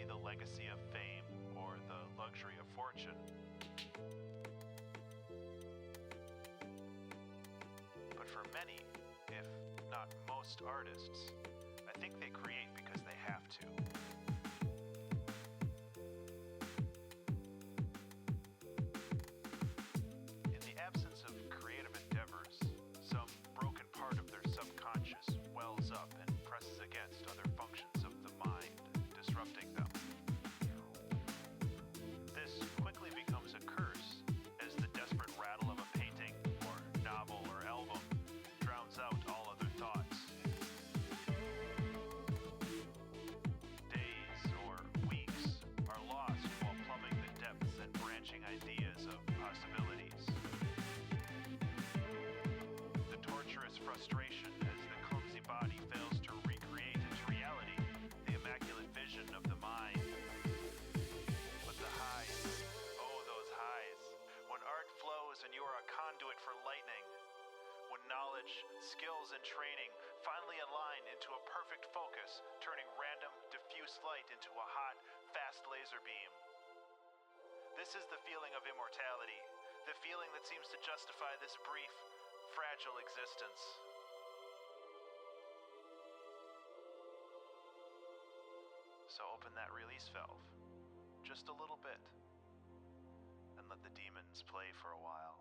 be the legacy of fame or the luxury of fortune. But for many, if not most artists, I think they create because they have to. In the absence of creative endeavors, some broken part of their subconscious wells up and presses against other functions of the mind, disrupting them. This quickly becomes a curse as the desperate rattle of a painting or novel or album drowns out all other thoughts. Days or weeks are lost while plumbing the depths and branching ideas of possibilities. The torturous frustration as the clumsy body fails to recreate into reality the immaculate vision of the mind. But the highs, oh those highs, when art flows and you are a conduit for lightning, when knowledge, skills, and training finally align into a perfect focus, turning random, diffuse light into a hot, fast laser beam. This is the feeling of immortality, the feeling that seems to justify this brief, fragile existence. So open that release valve, just a little bit, and let the demons play for a while.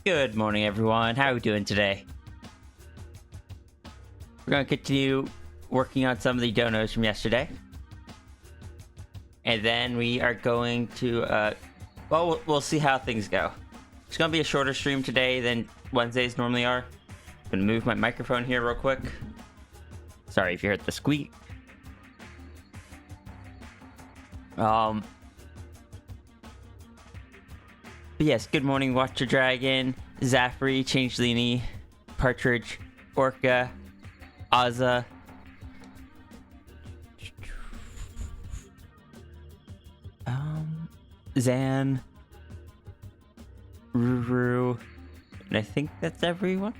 Good morning, everyone. How are we doing today? We're going to continue working on some of the donos from yesterday. And then we are going to, well, we'll see how things go. It's going to be a shorter stream today than Wednesdays normally are. I'm going to move my microphone here real quick. Sorry if you heard the squeak. But yes, good morning, Watcher Dragon, Zafri, Changelini, Partridge, Orca, Azza, Zan, Ruru, and I think that's everyone.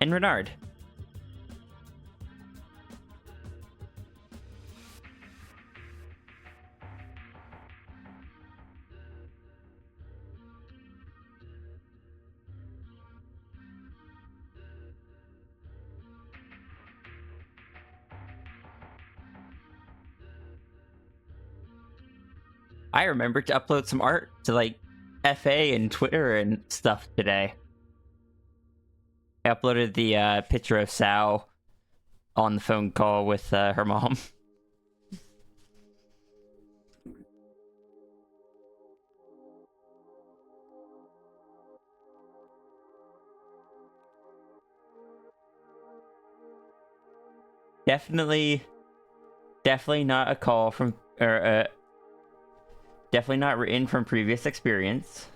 And Renard. I remembered to upload some art to like FA and Twitter and stuff today. I uploaded the picture of Sal on the phone call with her mom. Definitely not a call from, or definitely not written from previous experience.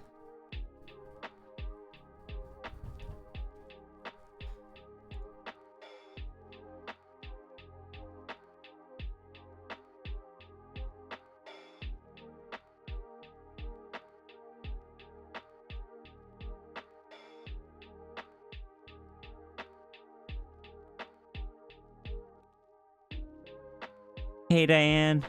Hey, Diane.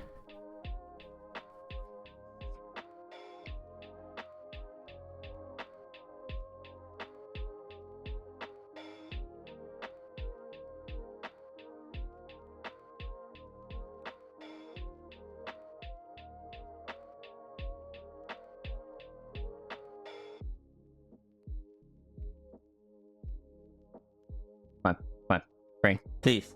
Come on, Frank, please.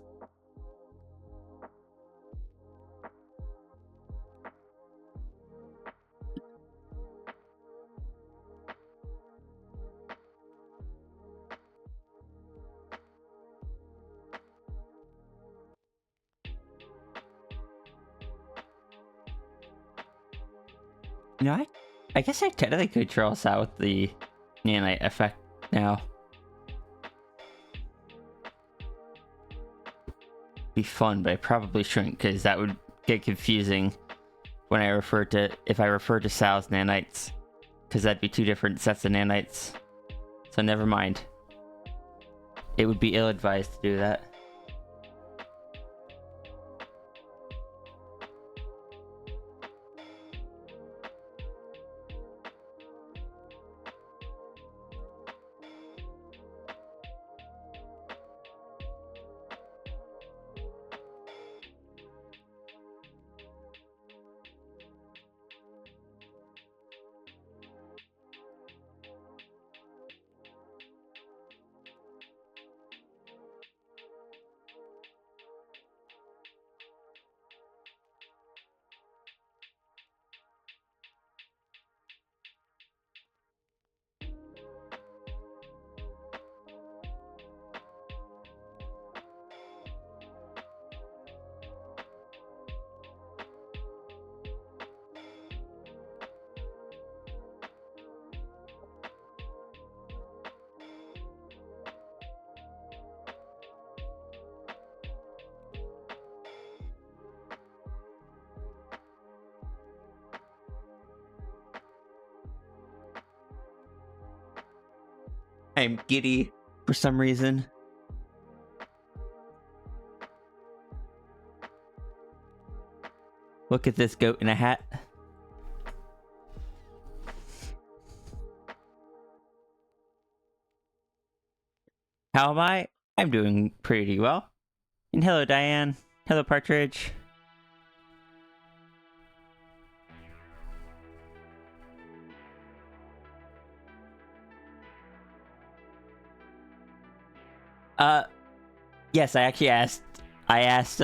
You know, I guess I technically could draw us out with the nanite effect now. Be fun, but I probably shouldn't, because that would get confusing when if I refer to Sal's nanites, because that'd be two different sets of nanites. So never mind. It would be ill-advised to do that. I'm giddy for some reason. Look at this goat in a hat. How am I? I'm doing pretty well. And hello, Diane. Hello, Partridge. Yes, I actually asked. I asked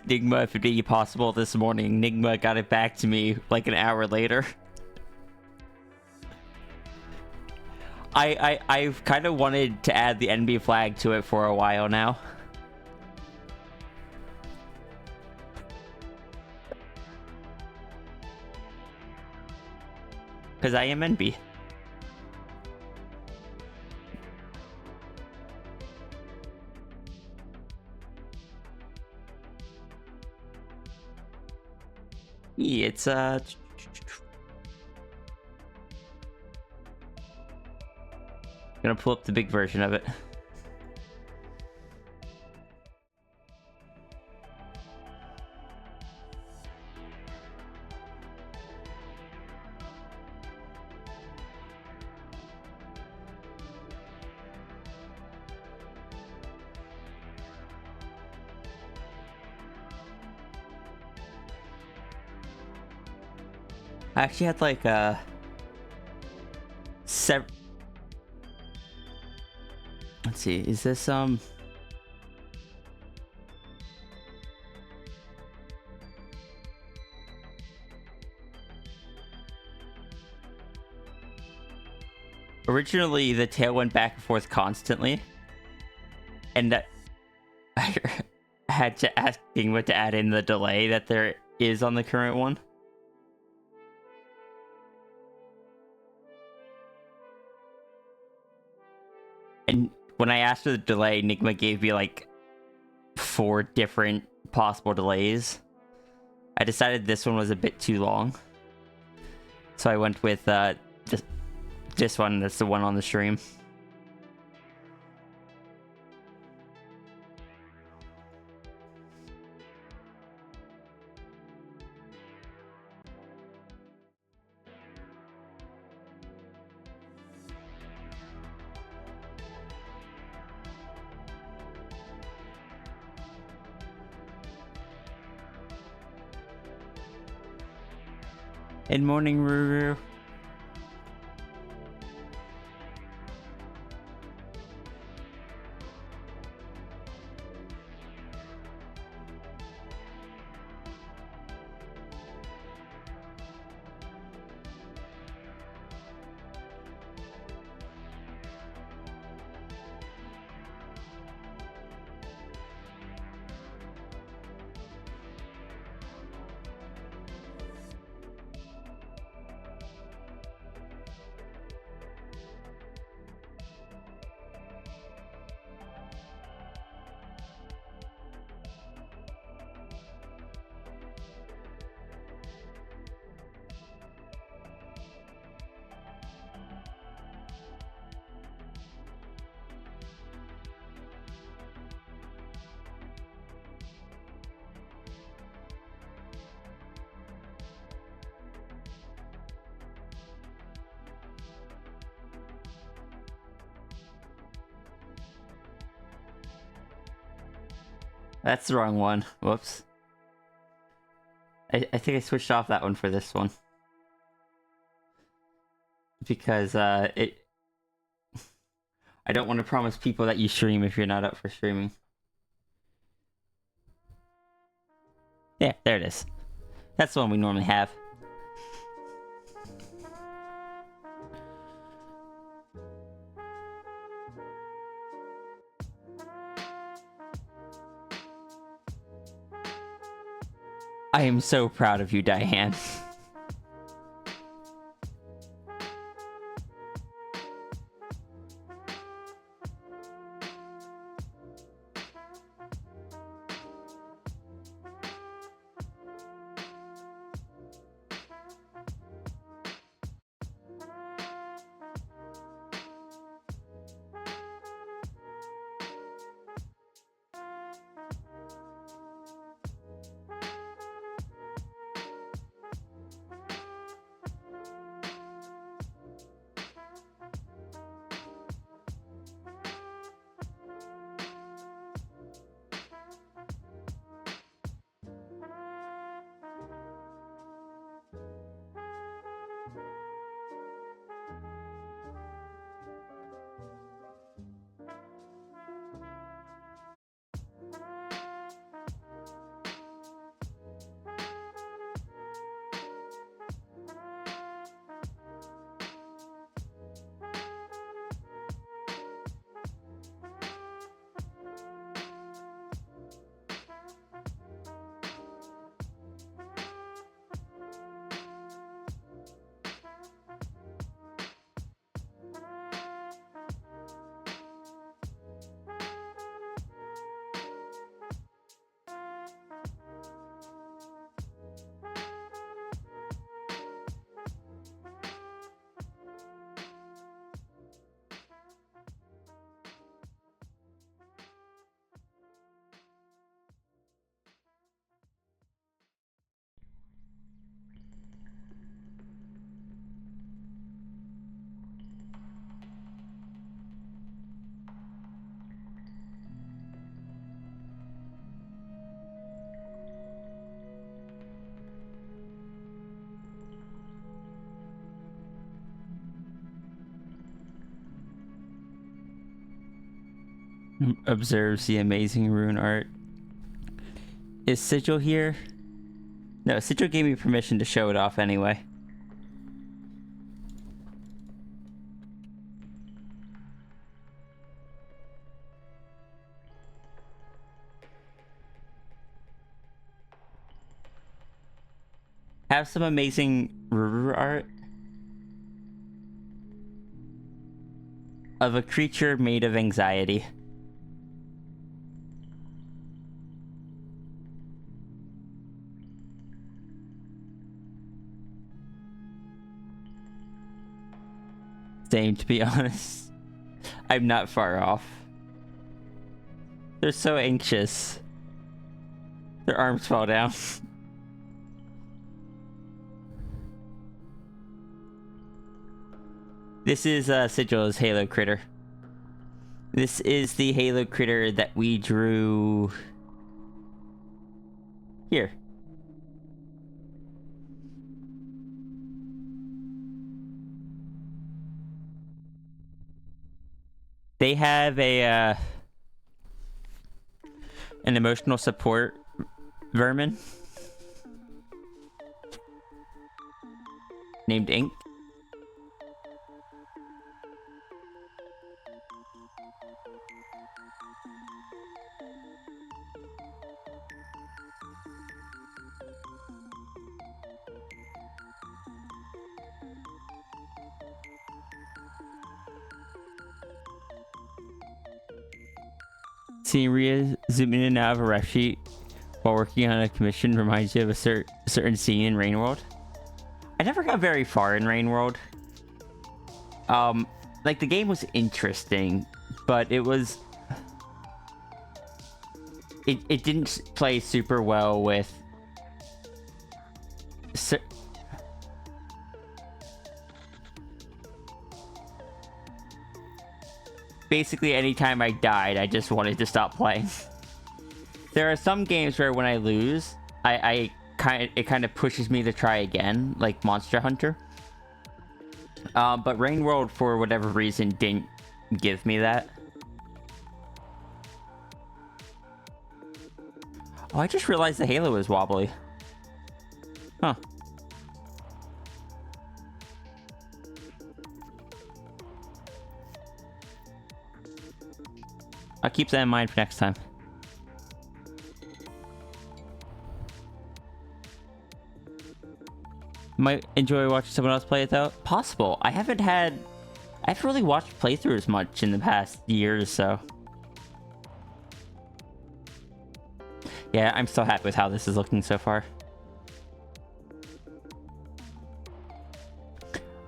Nigma if it'd be possible this morning. Nigma got it back to me like an hour later. I've kind of wanted to add the NB flag to it for a while now. Because I am NB. Yeah, it's gonna pull up the big version of it. I actually had like let's see, is this originally the tail went back and forth constantly, and I had to ask Dingwa to add in the delay that there is on the current one. And when I asked for the delay, Nigma gave me like 4 different possible delays. I decided this one was a bit too long, so I went with this one. That's the one on the stream. Good morning, Ruru. That's the wrong one. Whoops. I think I switched off that one for this one. Because, I don't want to promise people that you stream if you're not up for streaming. Yeah, there it is. That's the one we normally have. I am so proud of you, Diane. Observes the amazing rune art. Is Sigil here? No, Sigil gave me permission to show it off anyway. Have some amazing Ruru art of a creature made of anxiety. Same, to be honest. I'm not far off. They're so anxious. Their arms fall down. This is Sigil's Halo critter. This is the Halo critter that we drew here. They have a an emotional support vermin named Ink. Seeing Rhea zoom in and out of a ref sheet while working on a commission reminds you of a certain scene in Rain World. I never got very far in Rain World. Like, the game was interesting, but it was... It didn't play super well with... Basically, anytime I died, I just wanted to stop playing. There are some games where when I lose, it kind of pushes me to try again, like Monster Hunter. But Rain World, for whatever reason, didn't give me that. Oh, I just realized the Halo is wobbly. Huh. I'll keep that in mind for next time. Might enjoy watching someone else play it though. Possible. I haven't really watched playthroughs much in the past year or so. Yeah, I'm still happy with how this is looking so far.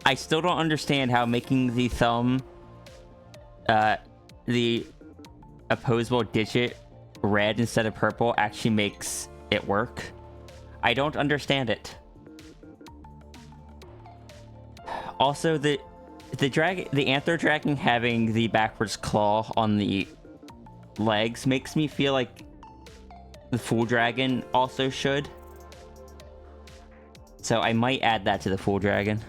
I still don't understand how making the thumb, the opposable digit red instead of purple actually makes it work. I don't understand it. Also, the anther dragon having the backwards claw on the legs makes me feel like the full dragon also should. So I might add that to the full dragon.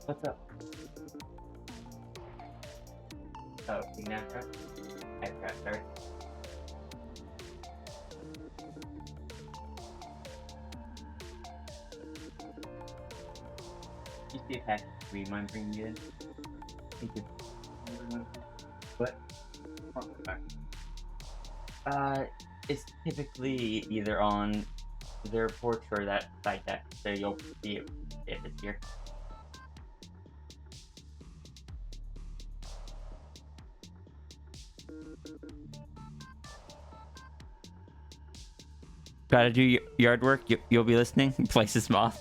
What's up? Oh, Sinatra? I forgot, sorry. You see a pack do you mind bringing it in? Thank you. What? It's typically either on their porch or that side deck, so you'll see it if it's here. Gotta do yard work. You'll be listening. Place is small.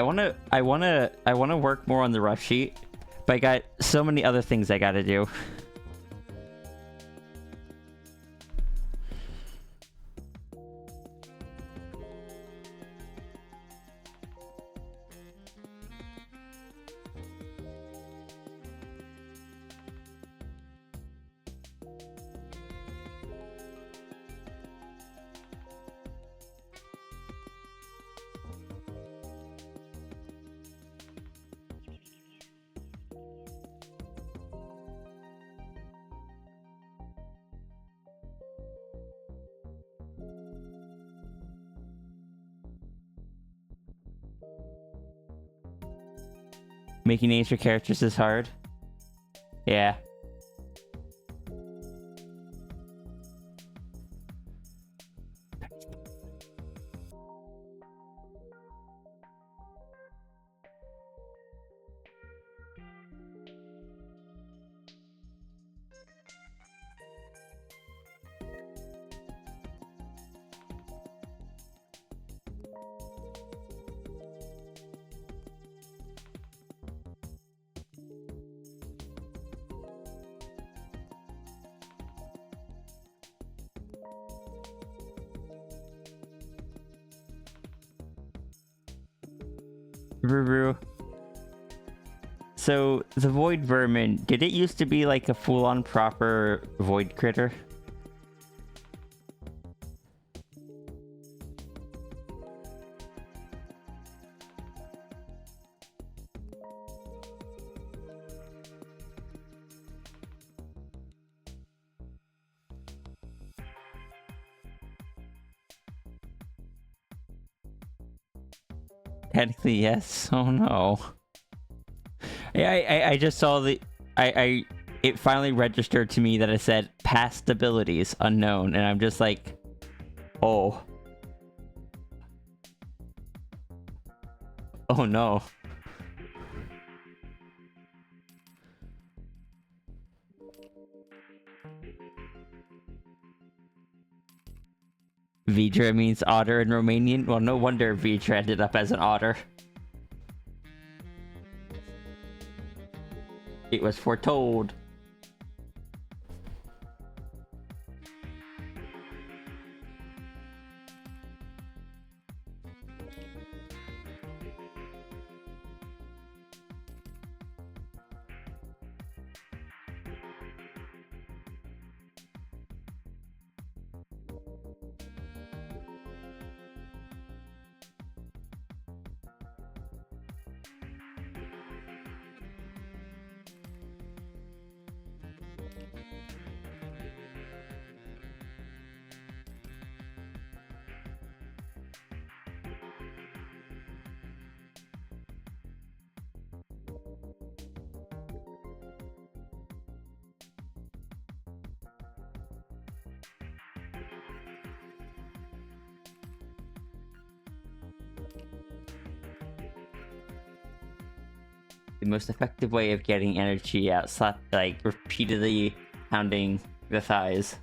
I wanna work more on the rough sheet, but I got so many other things I gotta do. Making names for characters is hard. Yeah. Ruru. So, the Void Vermin, did it used to be like a full-on proper Void critter? Technically, yes. Oh no. Yeah, I just saw it finally registered to me that it said past abilities unknown, and I'm just like, oh. Oh no. Vidra means otter in Romanian? Well, no wonder Vidra ended up as an otter. It was foretold. The most effective way of getting energy out, like repeatedly pounding the thighs.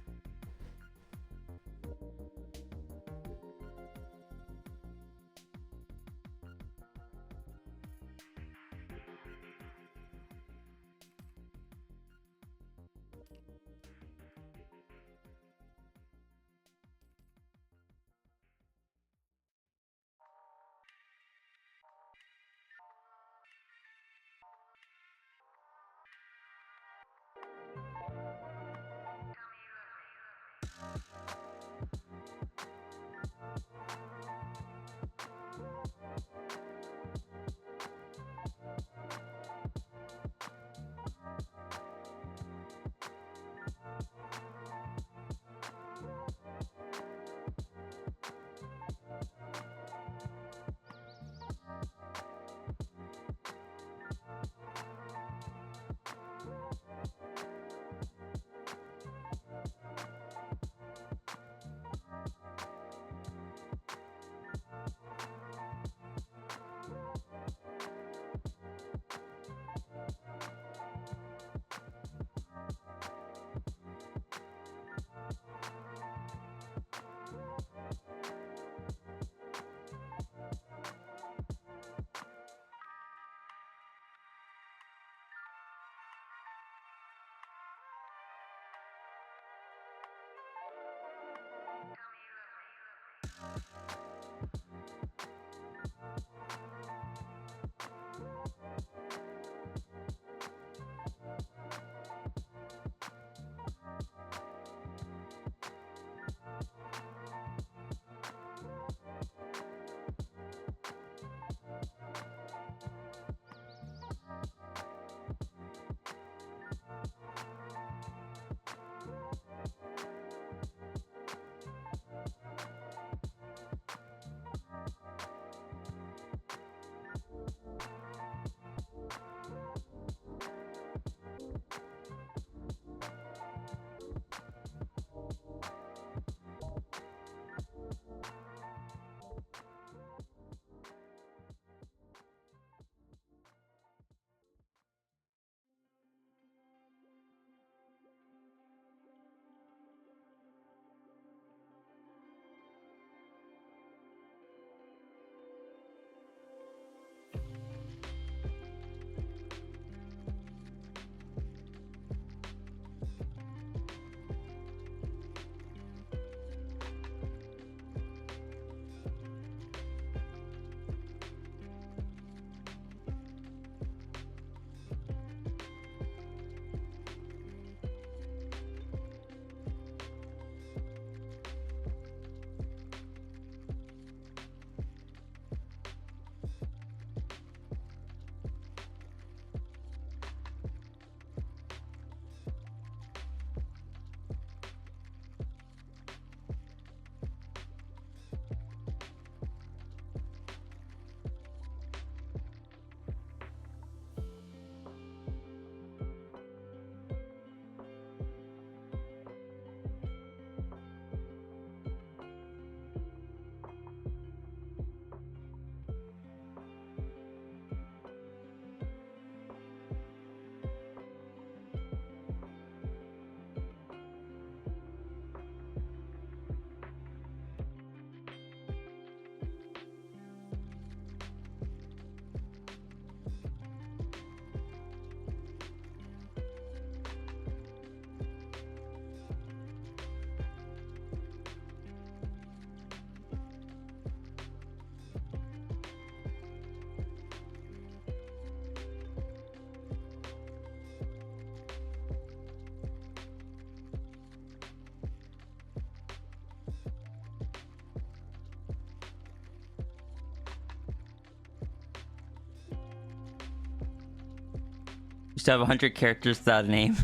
Used to have 100 characters without a name.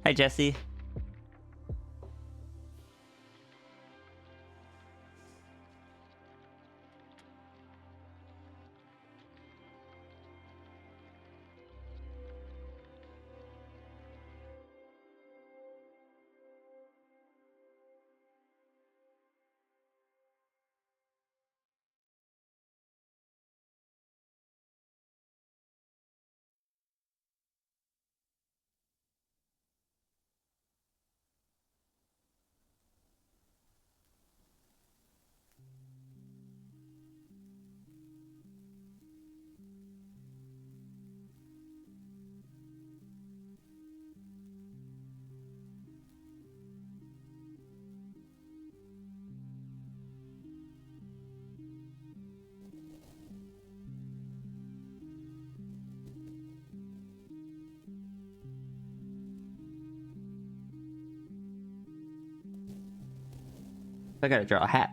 Hi, Jesse. I gotta draw a hat.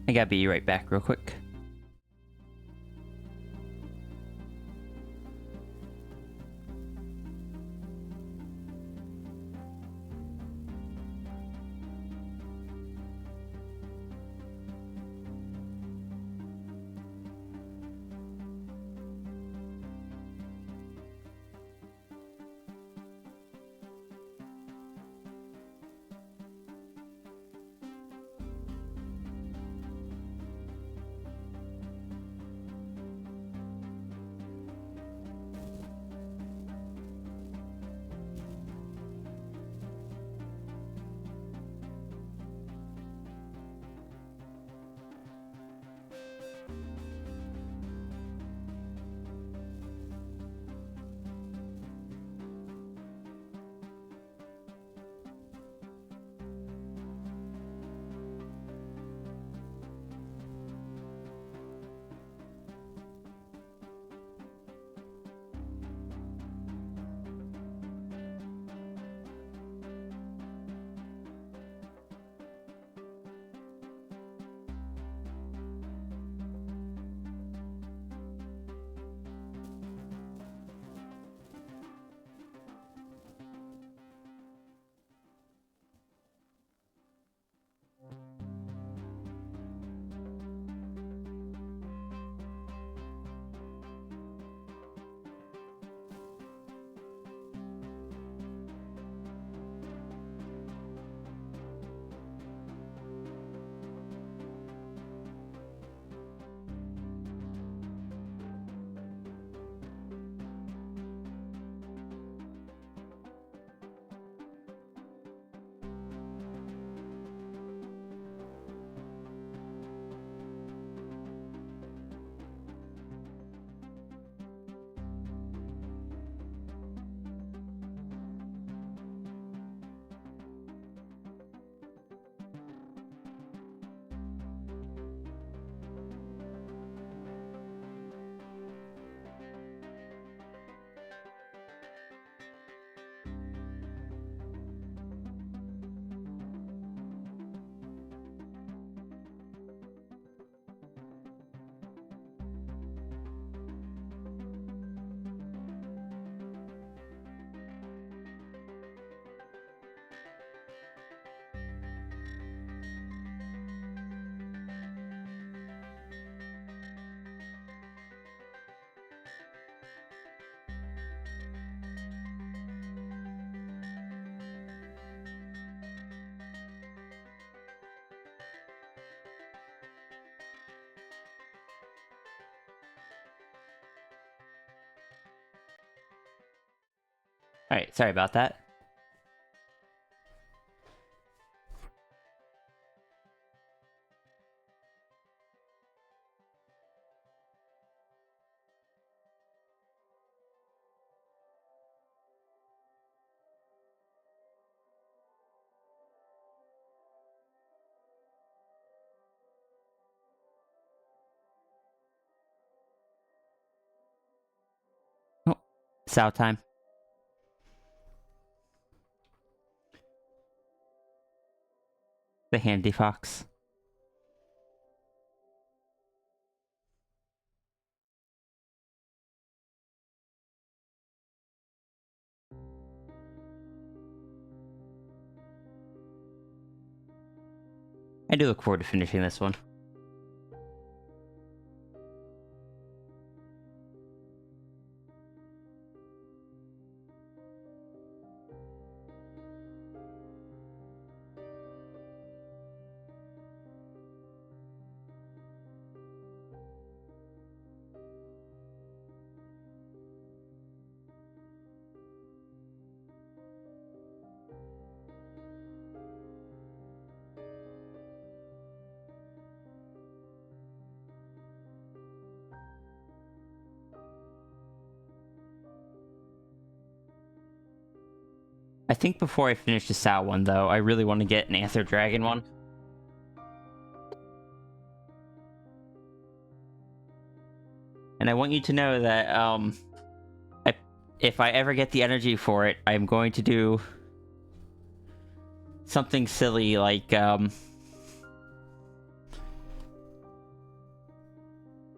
I gotta be right back real quick. Alright, sorry about that. Oh, Sow time. The handy fox. I do look forward to finishing this one. I think before I finish the Sow one, though, I really want to get an Anther Dragon one. And I want you to know that, if I ever get the energy for it, I'm going to do something silly like,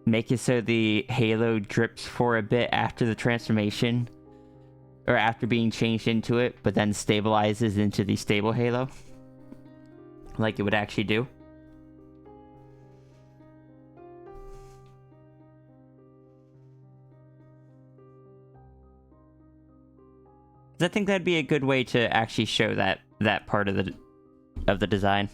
make it so the halo drips for a bit after the transformation, or after being changed into it, but then stabilizes into the stable halo, like it would actually do. 'Cause I think that'd be a good way to actually show that part of the design.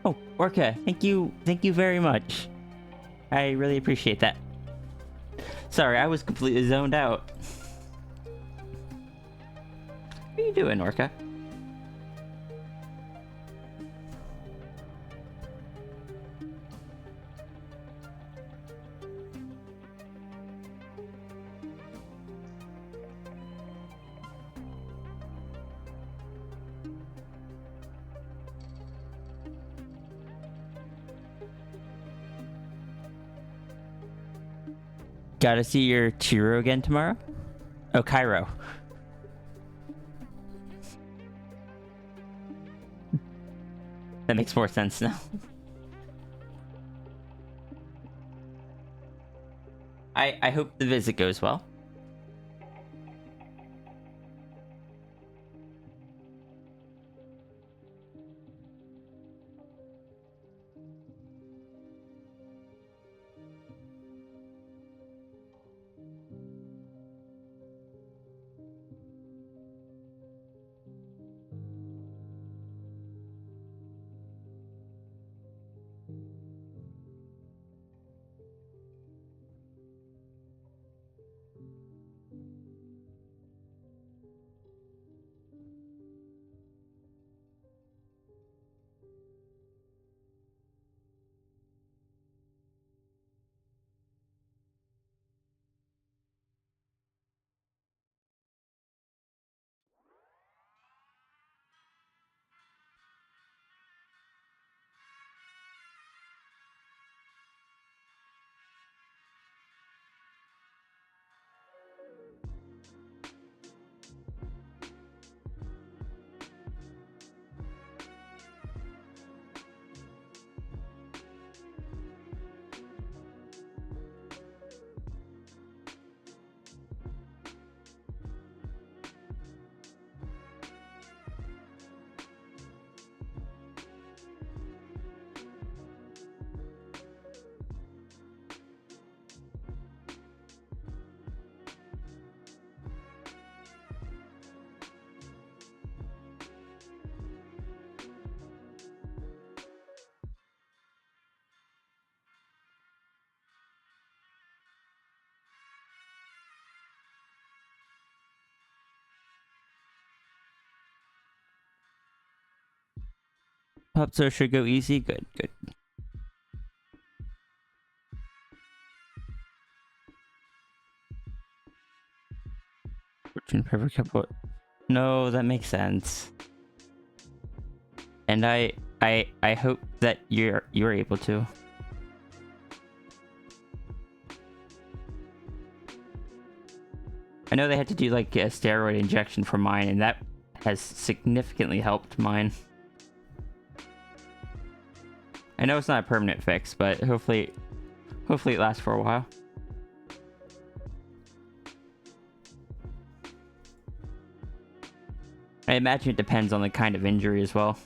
Oh, Orca, thank you very much. I really appreciate that. Sorry, I was completely zoned out. What are you doing, Orca? Gotta see your Chiro again tomorrow? Oh, Cairo. That makes more sense now. I hope the visit goes well. Hope so should go easy. Good, good. Fortune perfect couple. No, that makes sense. And I hope that you're able to. I know they had to do like a steroid injection for mine, and that has significantly helped mine. I know it's not a permanent fix, but hopefully it lasts for a while. I imagine it depends on the kind of injury as well.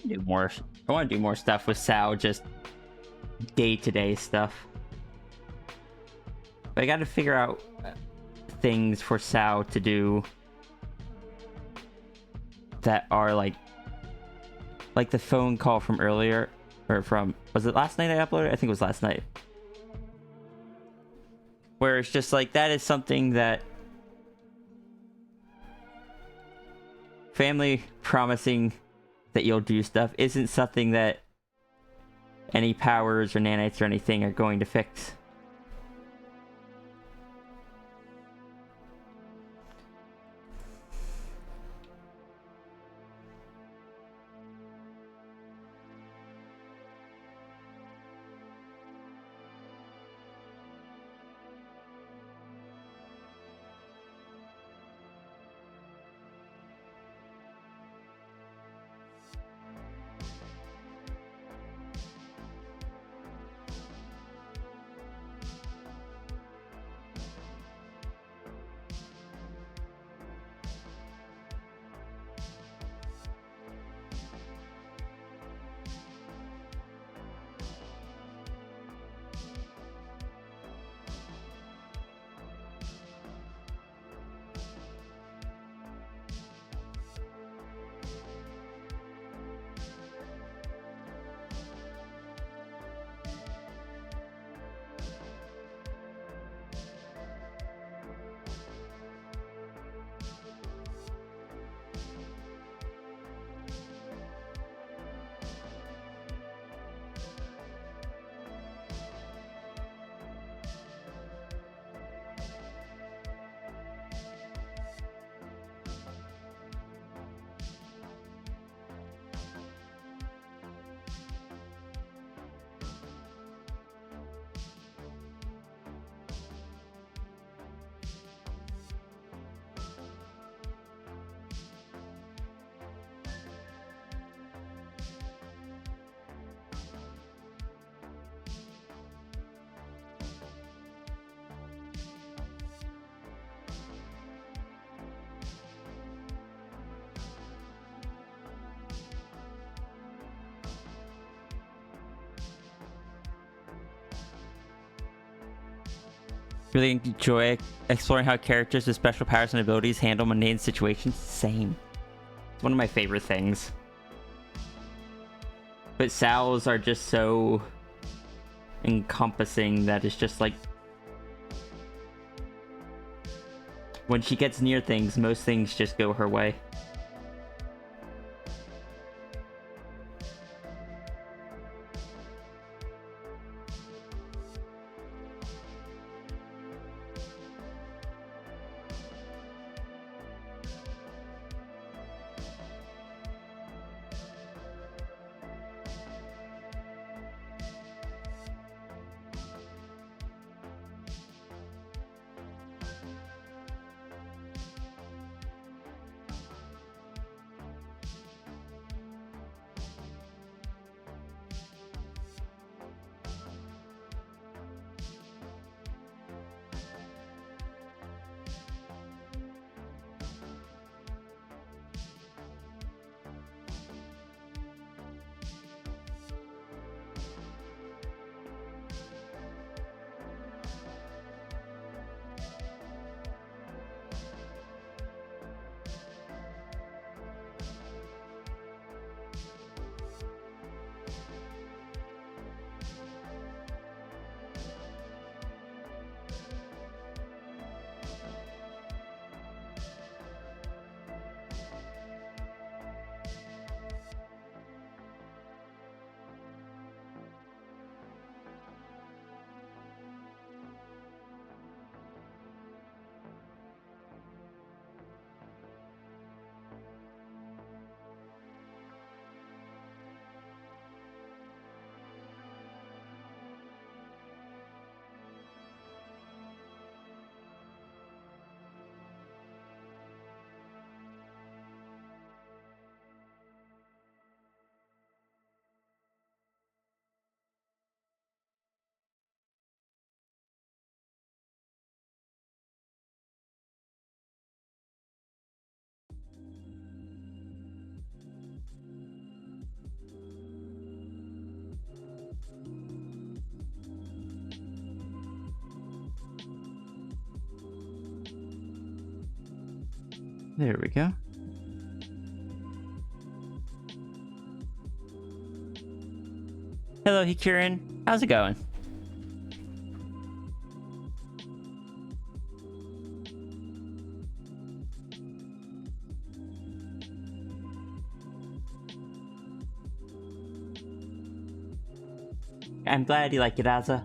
to do more. I want to do more stuff with Sal, just day-to-day stuff. But I got to figure out things for Sal to do that are like the phone call from earlier, or from, was it last night I uploaded? I think it was last night. Where it's just like, that is something that family promising that you'll do stuff isn't something that any powers or nanites or anything are going to fix. Really enjoy exploring how characters with special powers and abilities handle mundane situations. Same. It's one of my favorite things. But Sal's are just so encompassing that it's just like, when she gets near things, most things just go her way. There we go. Hello, Hikurin. How's it going? I'm glad you like it, Asa.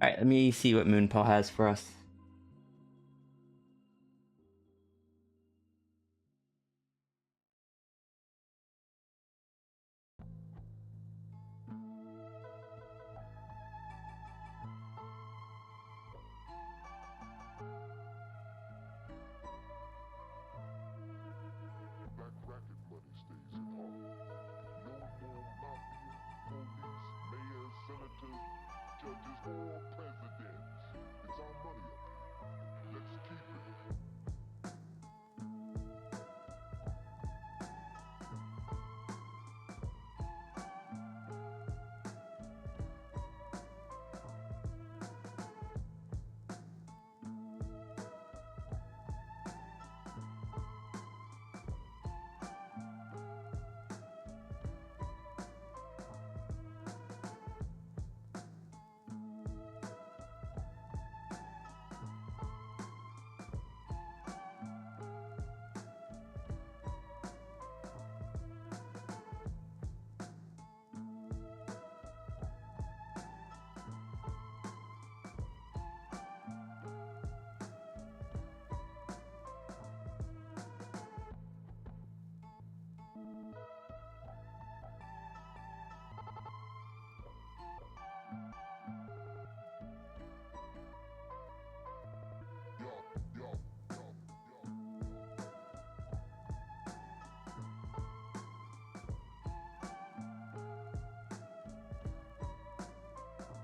Alright, let me see what Moonpaw has for us. Black racket money stays in Harlem. No more mafia, police, mayors, senators, judges, or presidents. It's our money up here. Let's keep it.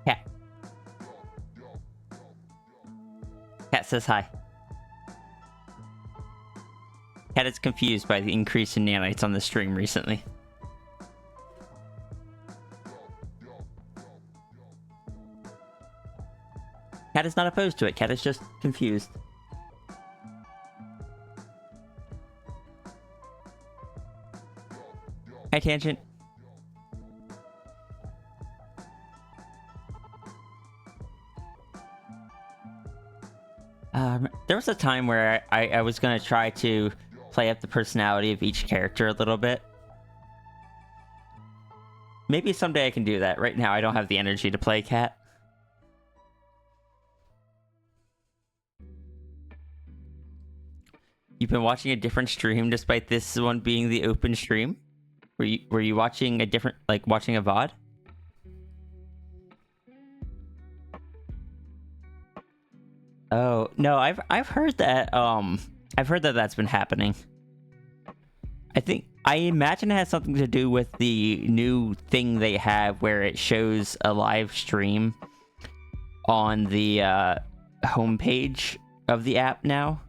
Cat. Cat says hi. Cat is confused by the increase in nanites on the stream recently. Cat is not opposed to it. Cat is just confused. Hi, Tangent. There was a time where I was going to try to play up the personality of each character a little bit. Maybe someday I can do that. Right now, I don't have the energy to play Cat. You've been watching a different stream despite this one being the open stream? Were you watching a different, like, watching a VOD? Oh, no, I've heard that, I've heard that that's been happening. I imagine it has something to do with the new thing they have where it shows a live stream on the homepage of the app now.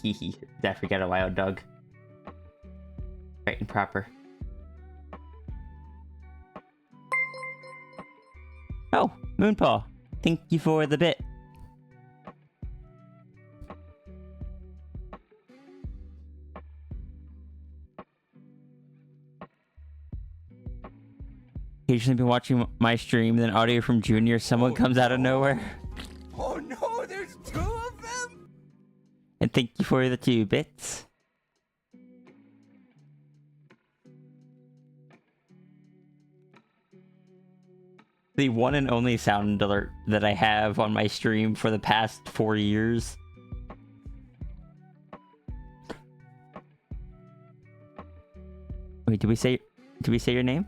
Hee. I forget a wild dog. Right and proper. Oh, Moonpaw. Thank you for the bit. Occasionally been watching my stream, then audio from Junior, someone comes out of nowhere. Oh no, there's 2 of them? And thank you for the 2 bits. The one and only sound alert that I have on my stream for the past 4 years. Wait, did we say your name?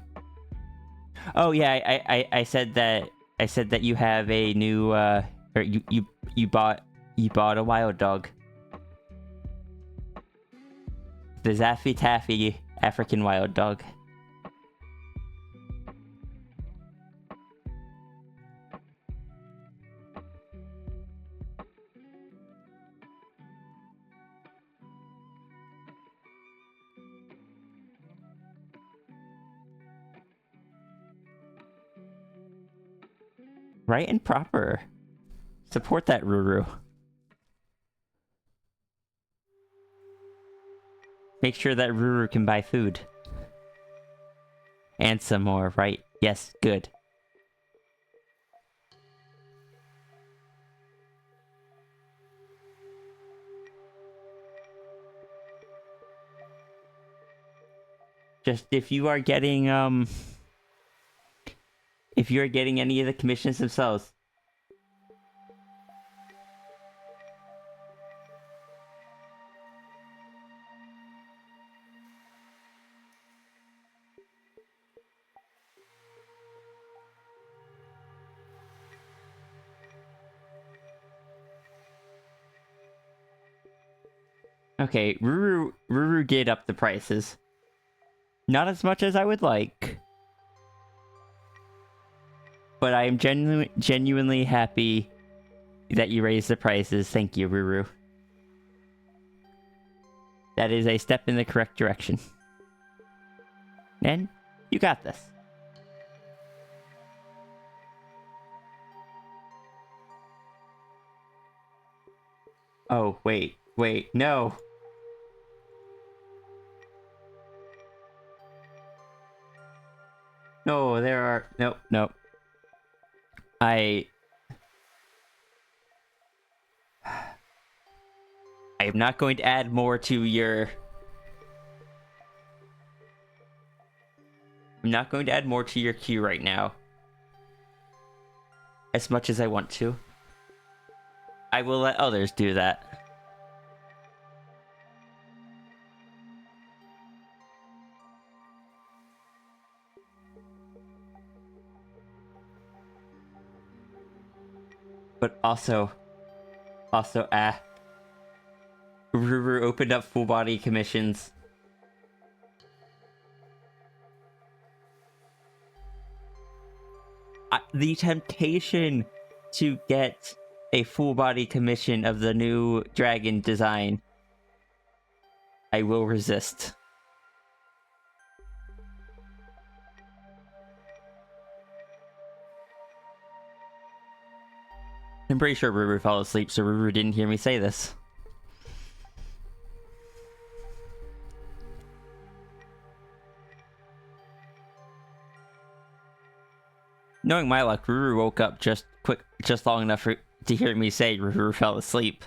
Oh yeah, I said that you have a new or you bought a wild dog. The Zaffy Taffy African wild dog. Right and proper. Support that, Ruru. Make sure that Ruru can buy food. And some more, right? Yes, good. Just if you are getting any of the commissions themselves. Okay, Ruru did up the prices. Not as much as I would like. But I am genuinely happy that you raised the prices. Thank you, Ruru. That is a step in the correct direction. And you got this. Oh, wait, no. No, there are... Nope. I am not going to add more to your... I'm not going to add more to your queue right now. As much as I want to. I will let others do that. But also, Ruru opened up full body commissions. The temptation to get a full body commission of the new dragon design, I will resist. I'm pretty sure Ruru fell asleep, so Ruru didn't hear me say this. Knowing my luck, Ruru woke up just long enough to hear me say Ruru fell asleep.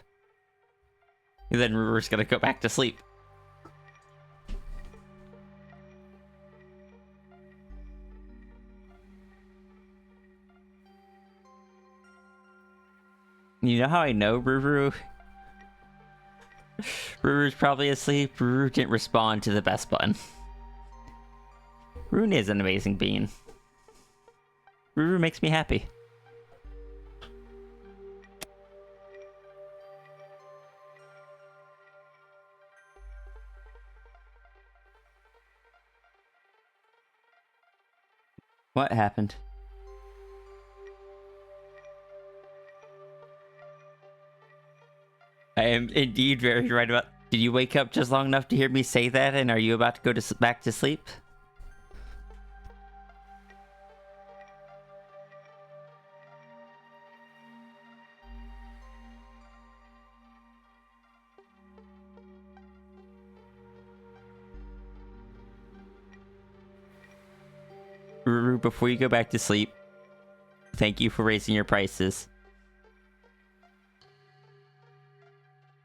And then Ruru's gonna go back to sleep. You know how I know Ruru's probably asleep? Ruru didn't respond to the best button. Rune is an amazing being. Ruru makes me happy. What happened? I am indeed very right about... Did you wake up just long enough to hear me say that, and are you about to go back to sleep? Ruru, before you go back to sleep, thank you for raising your prices.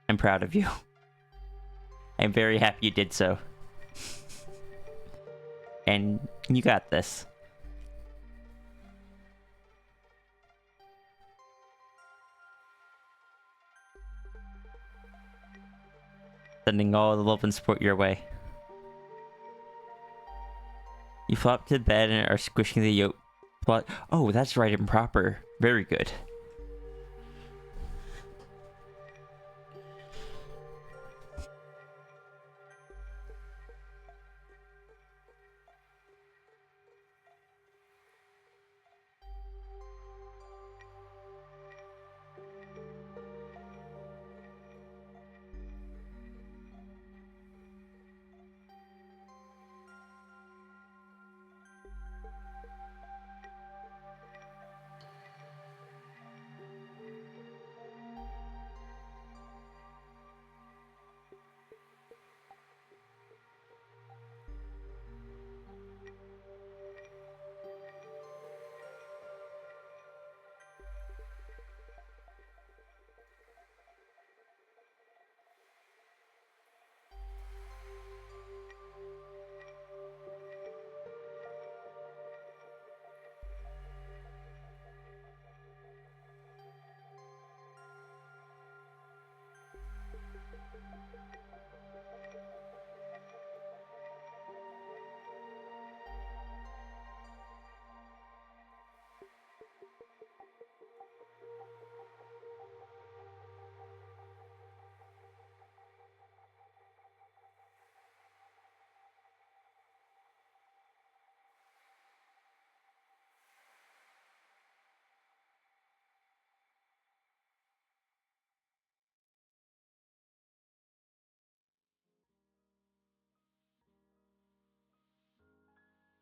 I'm proud of you. I'm very happy you did so. And you got this. Sending all the love and support your way. You flop to bed and are squishing the yolk. Oh, that's right and proper. Very good.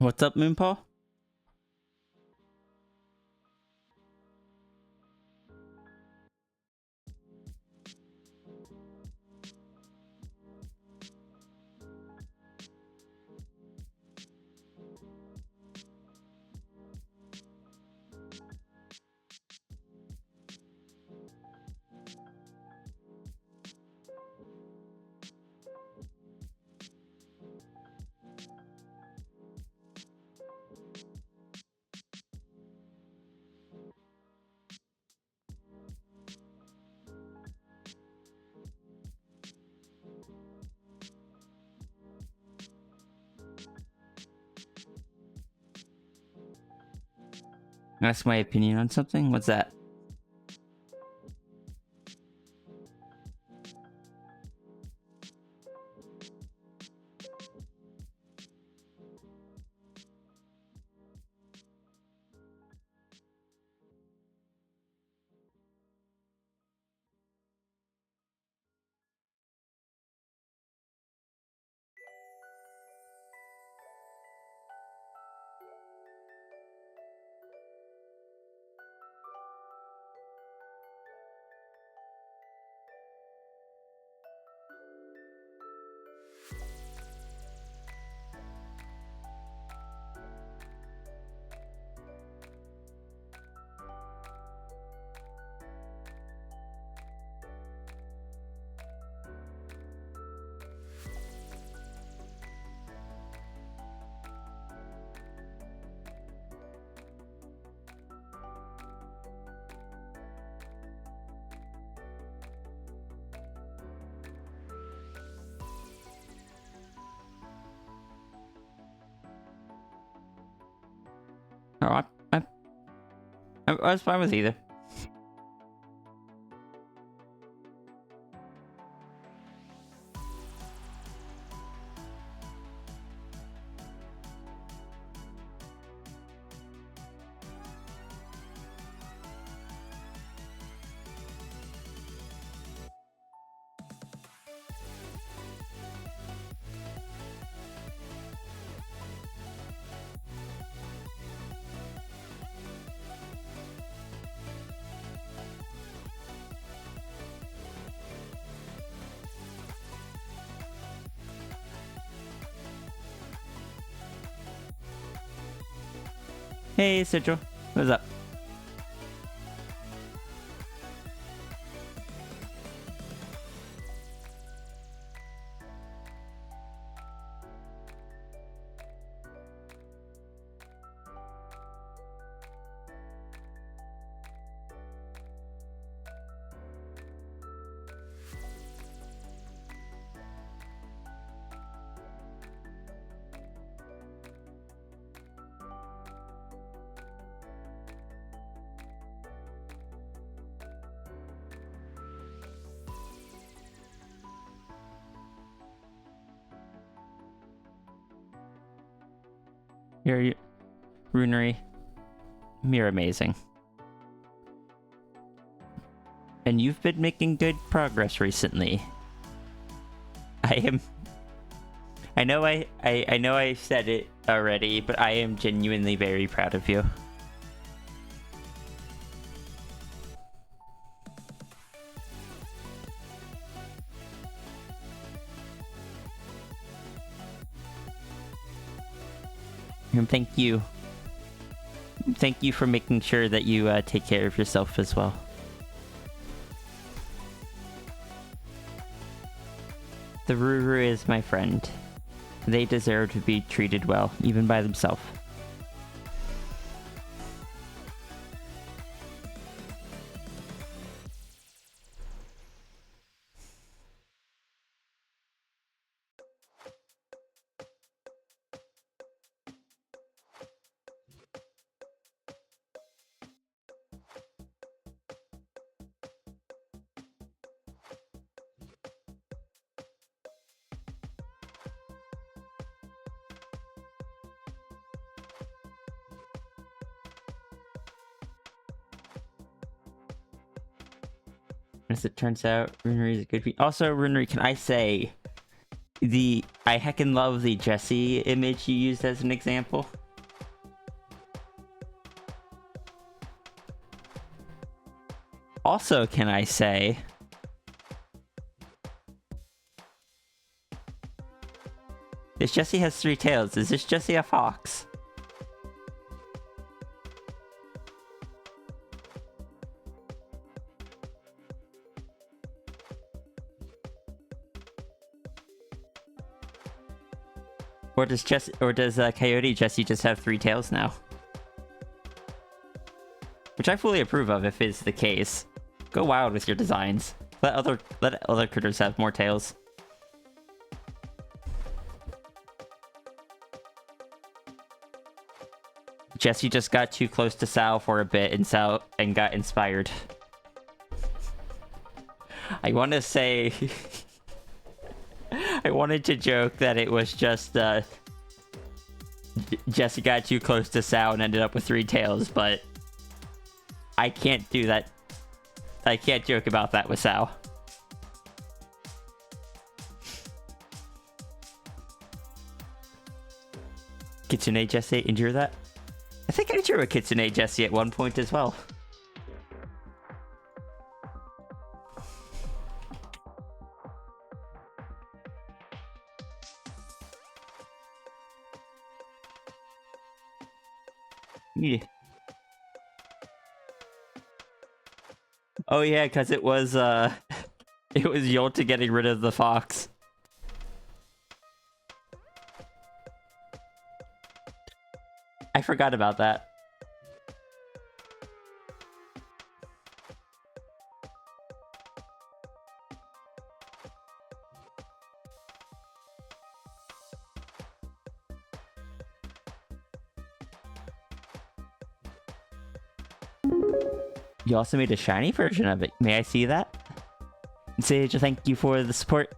What's up, Moonpaw? Ask my opinion on something? What's that? Oh, I was fine with either. Hey, Sigil. What's up? Your runery, you're amazing. And you've been making good progress recently. I know I said it already, but I am genuinely very proud of you. And thank you. Thank you for making sure that you take care of yourself as well. The Ruru is my friend. They deserve to be treated well, even by themselves. As it turns out, Runery is a good Also, Runery, can I say I heckin' love the Jesse image you used as an example. Also, can I say this Jesse has 3 tails. Is this Jesse a fox? Or does Coyote Jesse just have 3 tails now? Which I fully approve of if it's the case. Go wild with your designs. Let other critters have more tails. Jesse just got too close to Sal for a bit and got inspired. I want to say I wanted to joke that it was just Jesse got too close to Sal and ended up with 3 tails, but I can't do that. I can't joke about that with Sal. Kitsune Jesse, endure that? I think I drew a Kitsune Jesse at one point as well. Yeah. Oh yeah, because it was it was Yolta getting rid of the fox. I forgot about that. You also made a shiny version of it. May I see that? Sage, thank you for the support.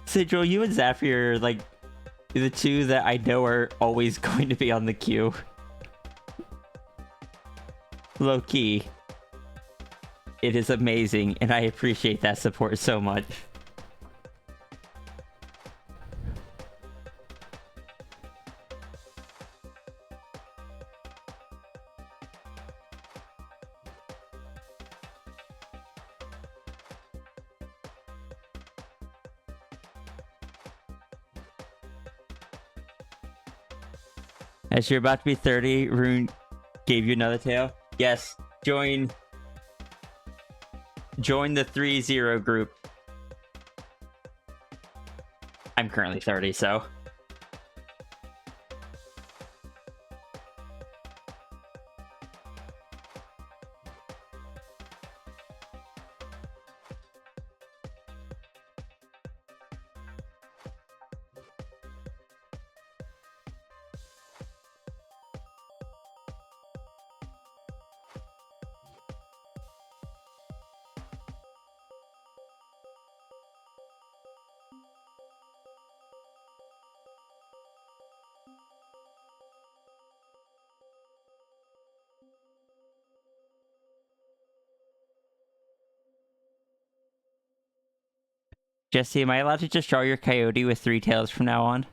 Sigil, you and Zephyr are like the 2 that I know are always going to be on the queue. Low key. It is amazing, and I appreciate that support so much. As you're about to be 30, Rune gave you another tail. Yes, join the 3-0 group. I'm currently 30, so. Jesse, am I allowed to just draw your coyote with 3 tails from now on?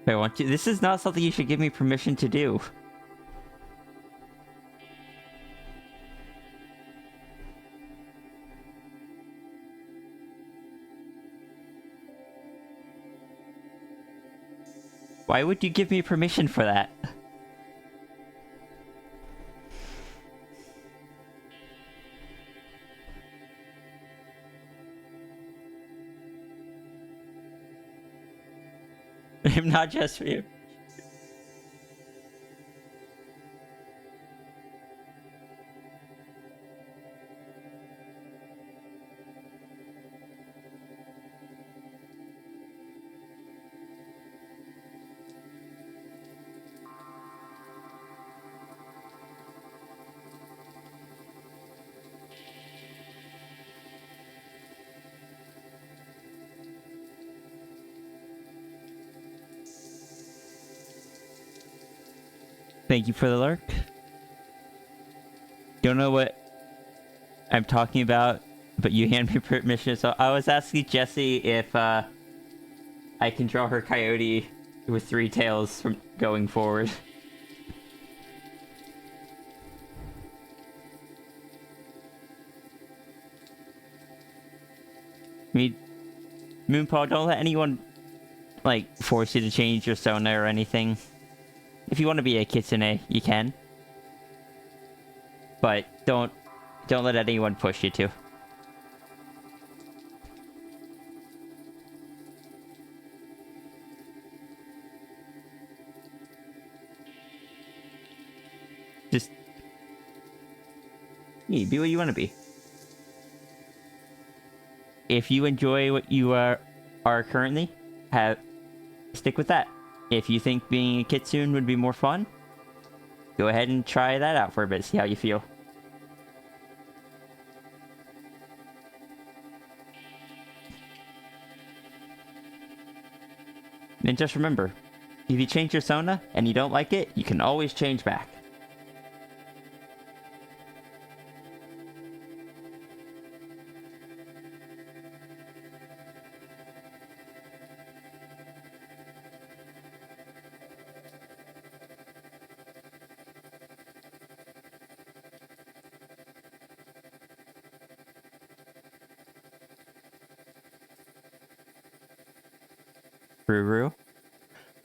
If I want to. This is not something you should give me permission to do. Why would you give me permission for that? I'm not just for you. Thank you for the lurk. Don't know what I'm talking about, but you hand me permission. So I was asking Jessie if I can draw her coyote with 3 tails from going forward. I mean, Moonpaw, don't let anyone like force you to change your Sona or anything. If you want to be a kitsune, you can. But don't let anyone push you to. Just be what you want to be. If you enjoy what you are currently, stick with that. If you think being a kitsune would be more fun, go ahead and try that out for a bit, see how you feel. And just remember, if you change your Sona and you don't like it, you can always change back. Ruru,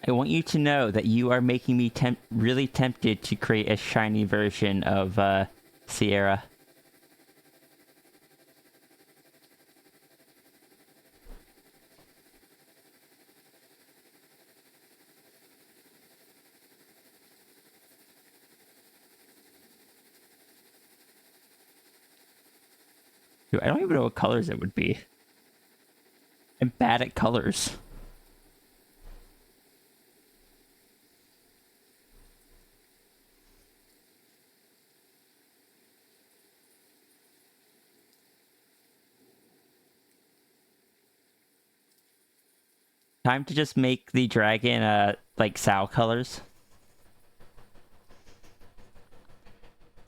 I want you to know that you are making me really tempted to create a shiny version of Sierra. Dude, I don't even know what colors it would be. I'm bad at colors. Time to just make the dragon like Sao colors.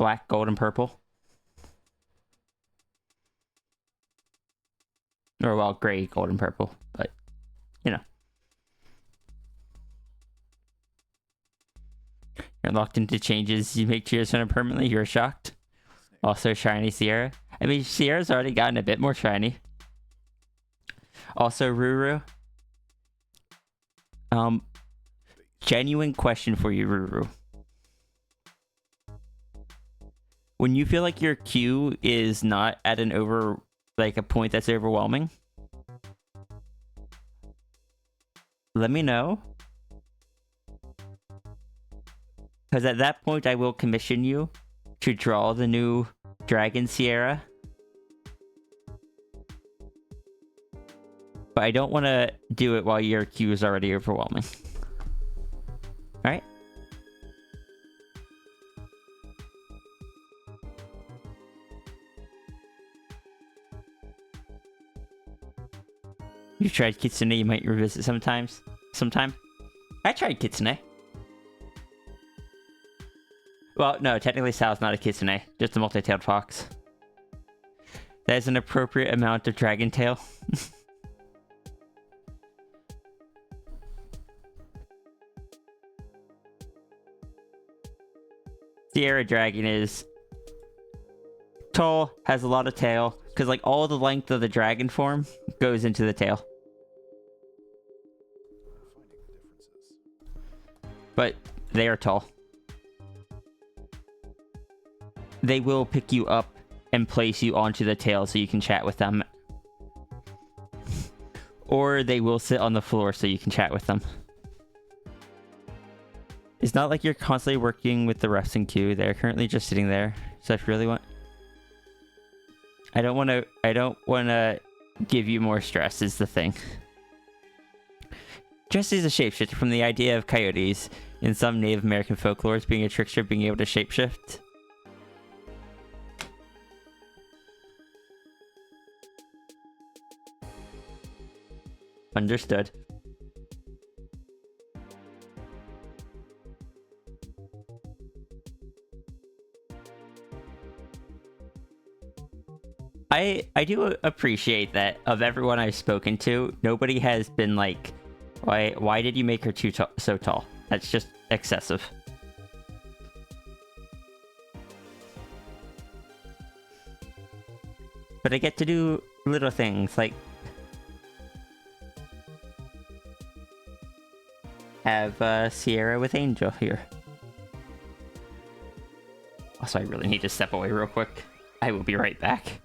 black, gold, and purple. Or, well, gray, gold, and purple. But, you know. You're locked into changes you make to your center permanently. You're shocked. Also, shiny Sierra. I mean, Sierra's already gotten a bit more shiny. Also, Ruru. Genuine question for you, Ruru. When you feel like your Q is not at a point that's overwhelming, let me know. Because at that point, I will commission you to draw the new Dragon Sierra. But I don't want to do it while your Q is already overwhelming. Alright? You tried Kitsune, you might revisit sometime. I tried Kitsune. Well, no, technically Sal's not a Kitsune, just a multi-tailed fox. That is an appropriate amount of dragon tail. Sierra Dragon is tall, has a lot of tail, because like all the length of the dragon form goes into the tail. But they are tall. They will pick you up and place you onto the tail so you can chat with them. Or they will sit on the floor so you can chat with them. It's not like you're constantly working with the refs and Q. They're currently just sitting there. So if you really want... I don't want to give you more stress is the thing. Just as a shapeshifter, from the idea of coyotes in some Native American folklores being a trickster being able to shapeshift. Understood. I do appreciate that of everyone I've spoken to, nobody has been like, why did you make her so tall? That's just excessive. But I get to do little things like have Sierra with Angel here. Also, I really need to step away real quick. I will be right back.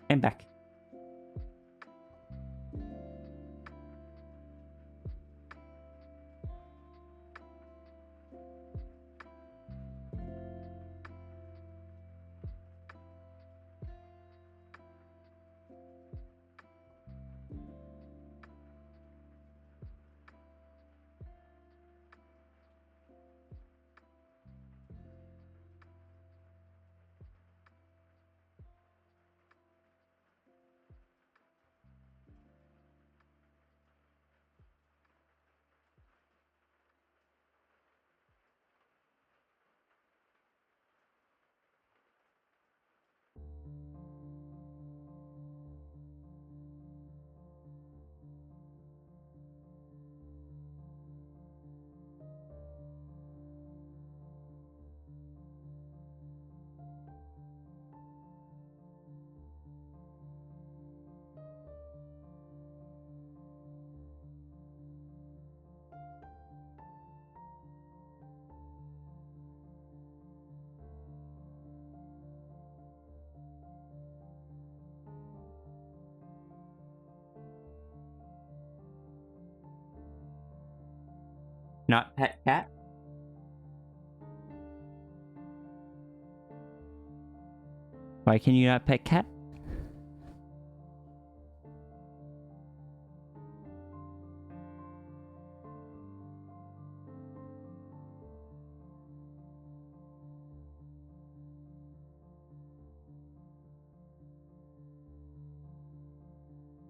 I'm back. Not pet cat? Why can you not pet cat?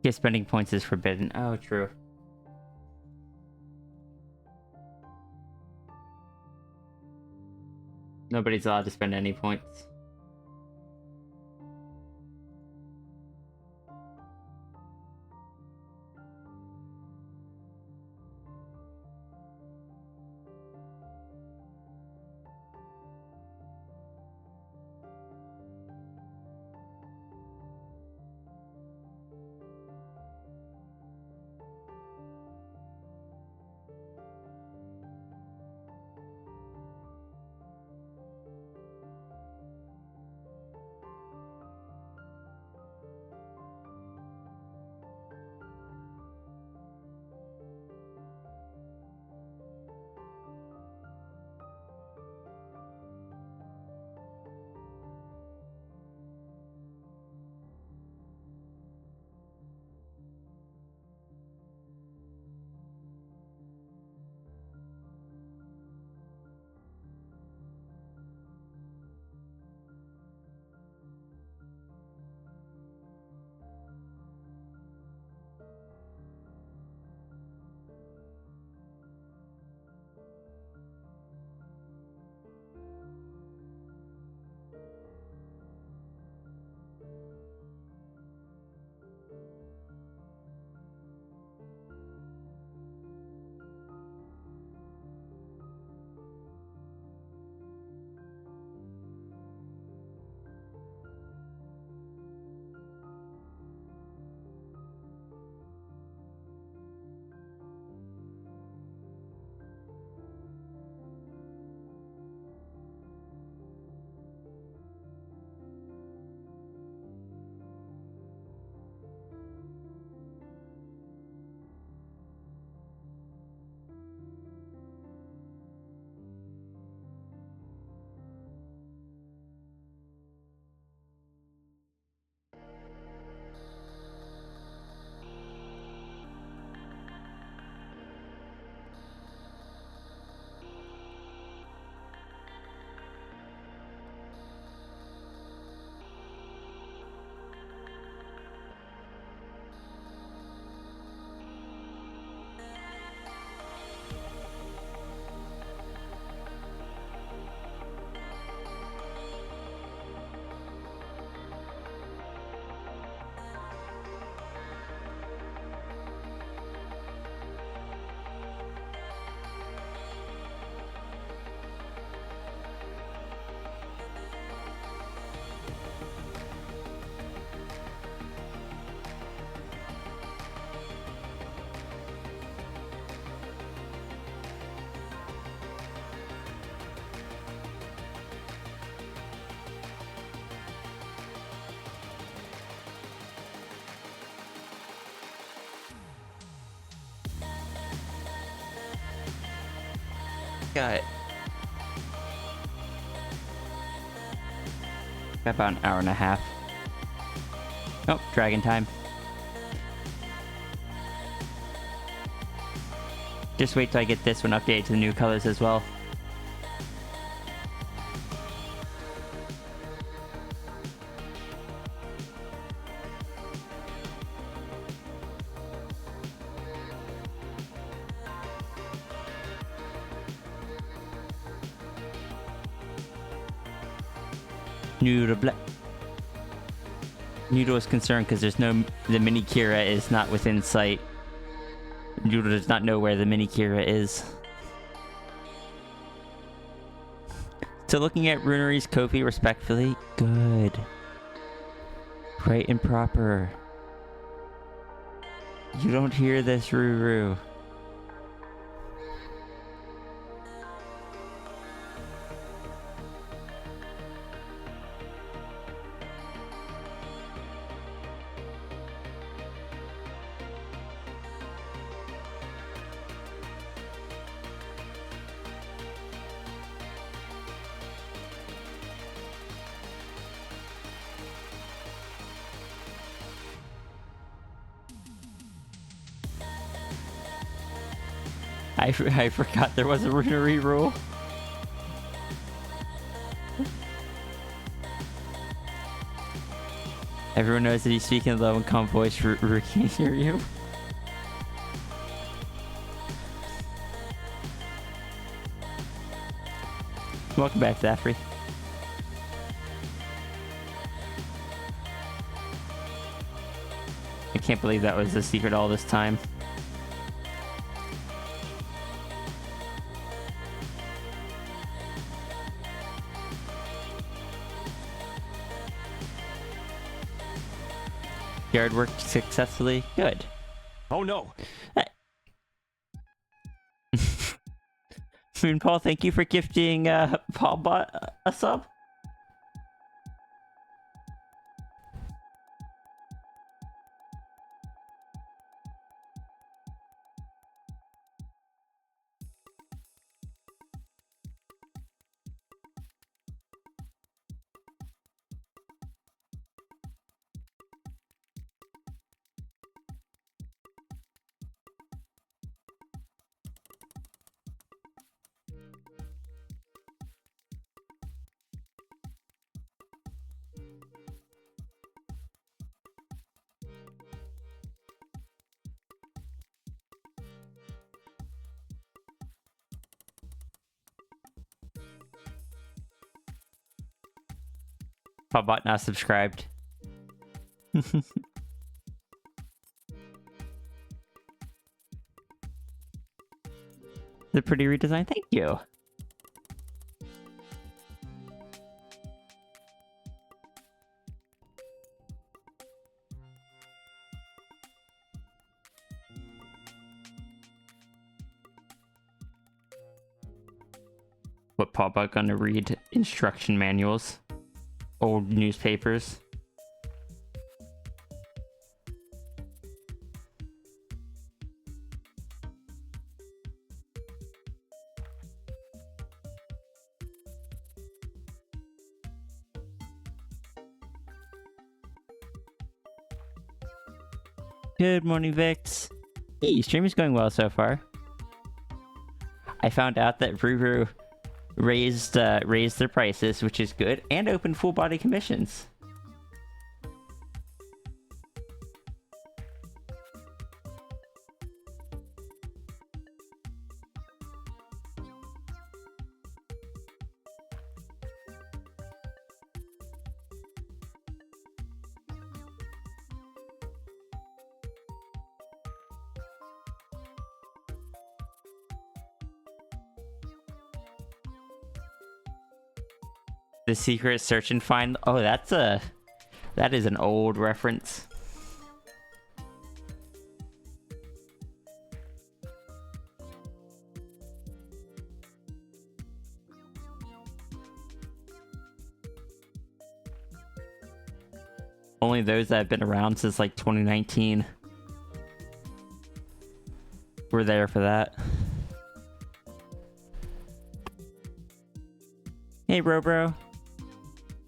Yeah, spending points is forbidden. Oh, true. Nobody's allowed to spend any points. got about an hour and a half. Oh, dragon time. Just wait till I get this one updated to the new colors as well. Noodle is concerned because there's no... The mini Kira is not within sight. Noodle does not know where the mini Kira is. So looking at Runery's Kofi respectfully, good. Right and proper. You don't hear this, Ruru. I forgot there was a Runery rule. Everyone knows that he's speaking in low and calm voice. Ruru can't hear you. Welcome back, Zafri. I can't believe that was a secret all this time. Yard worked successfully. Good. Oh no! Moonpaul, thank you for gifting Paulbot a sub. Paulbot now subscribed. The pretty redesign, thank you. What Paulbot gonna read? Instruction manuals. Old newspapers. Good morning, Vix. Hey, stream is going well so far. I found out that Ruru raised their prices, which is good, and opened full body commissions. The secret search and find. Oh, that is an old reference. Only those that have been around since like 2019 were there for that. Hey, bro.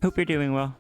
Hope you're doing well.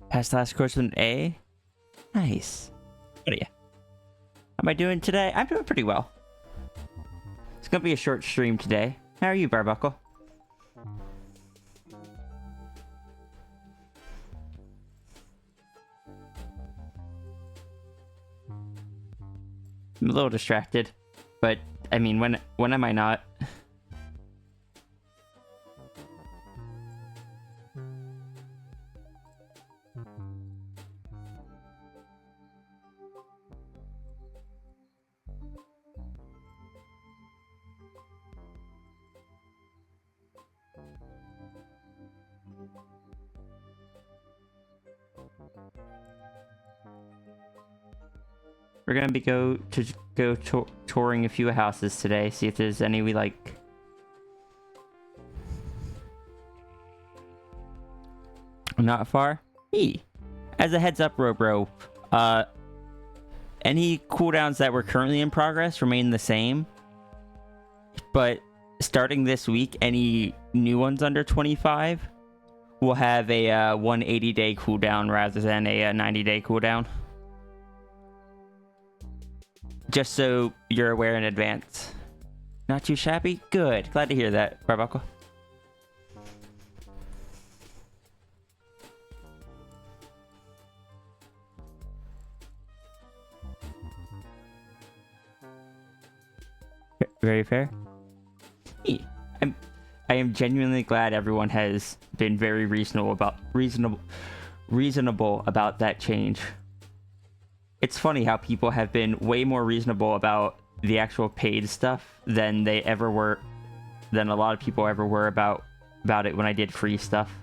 Passed last course with an A. Nice. What are you? How am I doing today? I'm doing pretty well. It's gonna be a short stream today. How are you, Barbuckle? I'm a little distracted, but I mean, when am I not? We're gonna be touring a few houses today. See if there's any we like. Not far. Hey, as a heads up, Robro, any cooldowns that were currently in progress remain the same. But starting this week, any new ones under 25 will have a 180-day cooldown rather than a 90-day cooldown. Just so you're aware in advance. Not too shabby? Good. Glad to hear that, Barbuckle. Very fair. Hey, I am genuinely glad everyone has been very reasonable about that change. It's funny how people have been way more reasonable about the actual paid stuff than a lot of people ever were about it when I did free stuff.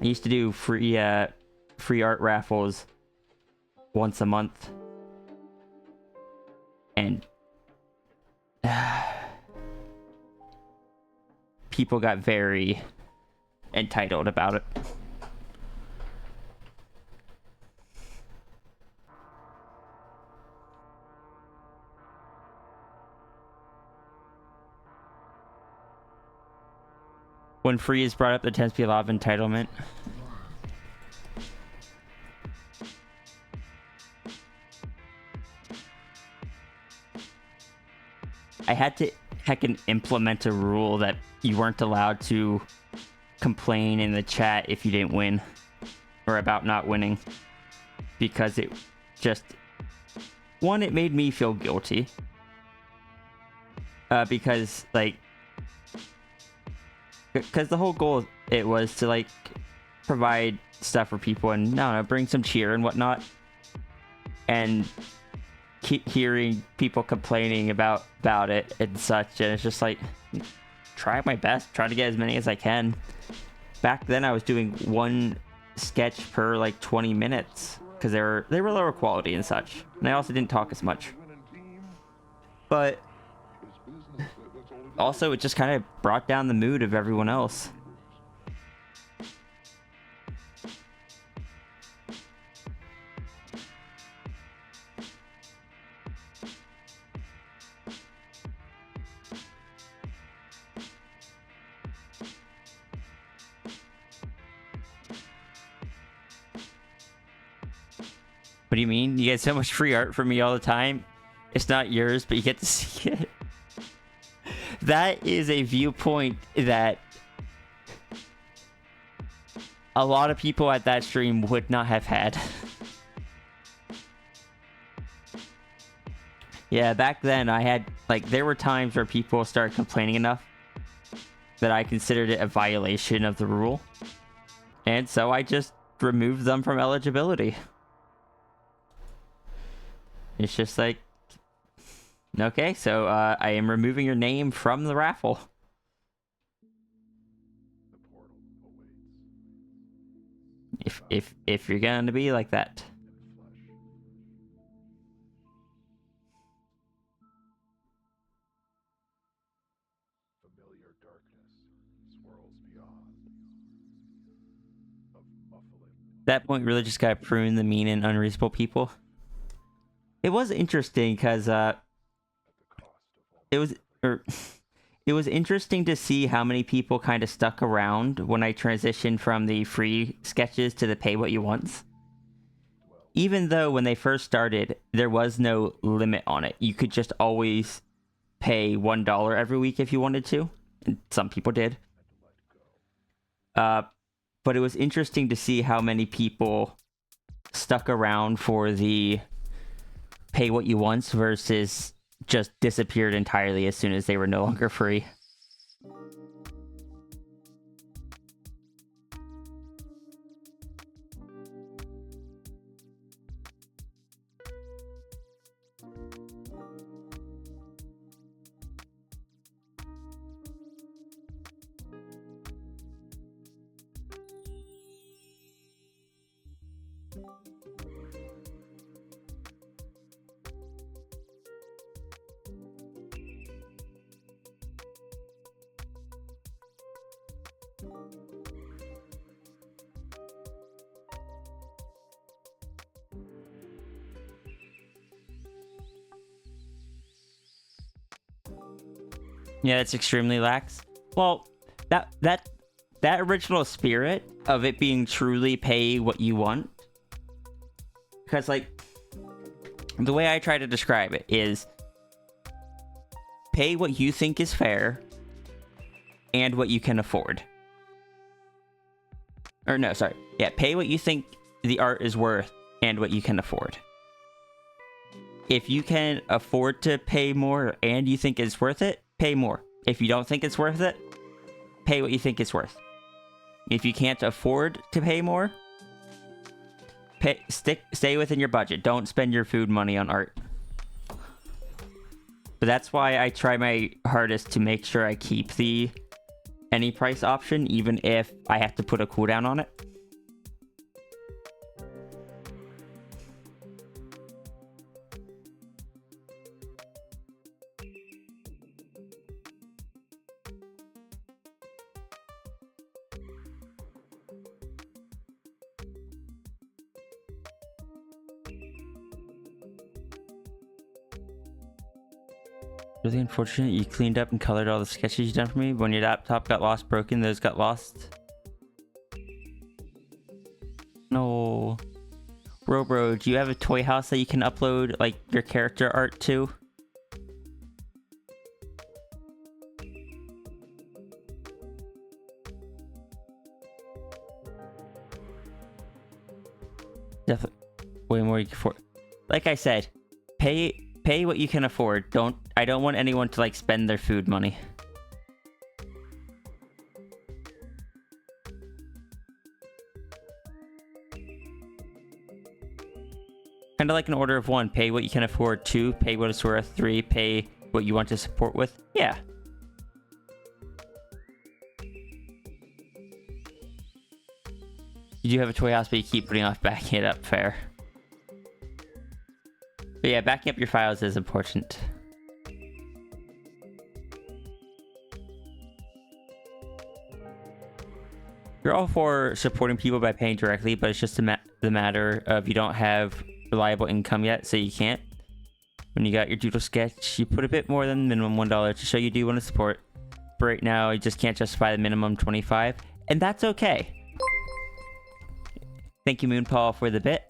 I used to do free art raffles once a month. And people got very entitled about it. When free is brought up, there tends to be a lot of entitlement. I had to heckin' implement a rule that you weren't allowed to complain in the chat if you didn't win, or about not winning, because it just, one, it made me feel guilty, because like, because the whole goal it was to like provide stuff for people and no, bring some cheer and whatnot, and keep hearing people complaining about it and such, and it's just like, try my best, try to get as many as I can. Back then I was doing one sketch per like 20 minutes because they were lower quality and such, and I also didn't talk as much. But also it just kind of brought down the mood of everyone else. What do you mean? You get so much free art from me all the time? It's not yours, but you get to see it. That is a viewpoint that a lot of people at that stream would not have had. Yeah, back then I had, like, there were times where people started complaining enough that I considered it a violation of the rule. And so I just removed them from eligibility. It's just like, okay, so I am removing your name from the raffle. If you're going to be like that. Familiar darkness swirls beyond. Of muffling. That point really just got to prune the mean and unreasonable people. It was interesting because it was interesting to see how many people kind of stuck around when I transitioned from the free sketches to the pay what you want. Even though when they first started, there was no limit on it. You could just always pay $1 every week if you wanted to. And some people did. But it was interesting to see how many people stuck around for the pay what you want versus just disappeared entirely as soon as they were no longer free. Yeah, it's extremely lax. Well, that original spirit of it being truly pay what you want, because like the way I try to describe it is pay what you think is fair and what you can afford. Or no, sorry. Yeah, pay what you think the art is worth and what you can afford. If you can afford to pay more and you think it's worth it, pay more. If you don't think it's worth it, pay what you think it's worth. If you can't afford to pay more, stay within your budget. Don't spend your food money on art. But that's why I try my hardest to make sure I keep the any price option, even if I have to put a cooldown on it. Really unfortunate you cleaned up and colored all the sketches you done for me. When your laptop got broken, those got lost. No. Robro, do you have a toy house that you can upload like your character art to? Definitely way more you can afford. Like I said, pay what you can afford. I don't want anyone to like spend their food money. Kind kind of like an order of one. Pay what you can afford. 2, pay what it's worth. 3, pay what you want to support with. Yeah. You do have a toy house, but you keep putting off backing it up. Fair. But yeah, backing up your files is important. You're all for supporting people by paying directly, but it's just the matter of you don't have reliable income yet, so you can't. When you got your doodle sketch, you put a bit more than minimum $1 to show you do want to support. But right now, you just can't justify the minimum $25, and that's okay. Thank you, Moonpaw, for the bit.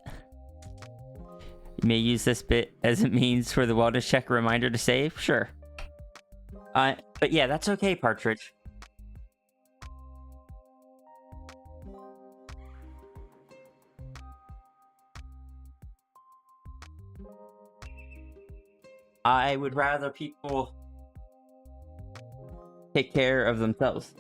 You may use this bit as a means for the wellness check reminder to save, sure. But yeah, that's okay, Partridge. I would rather people take care of themselves.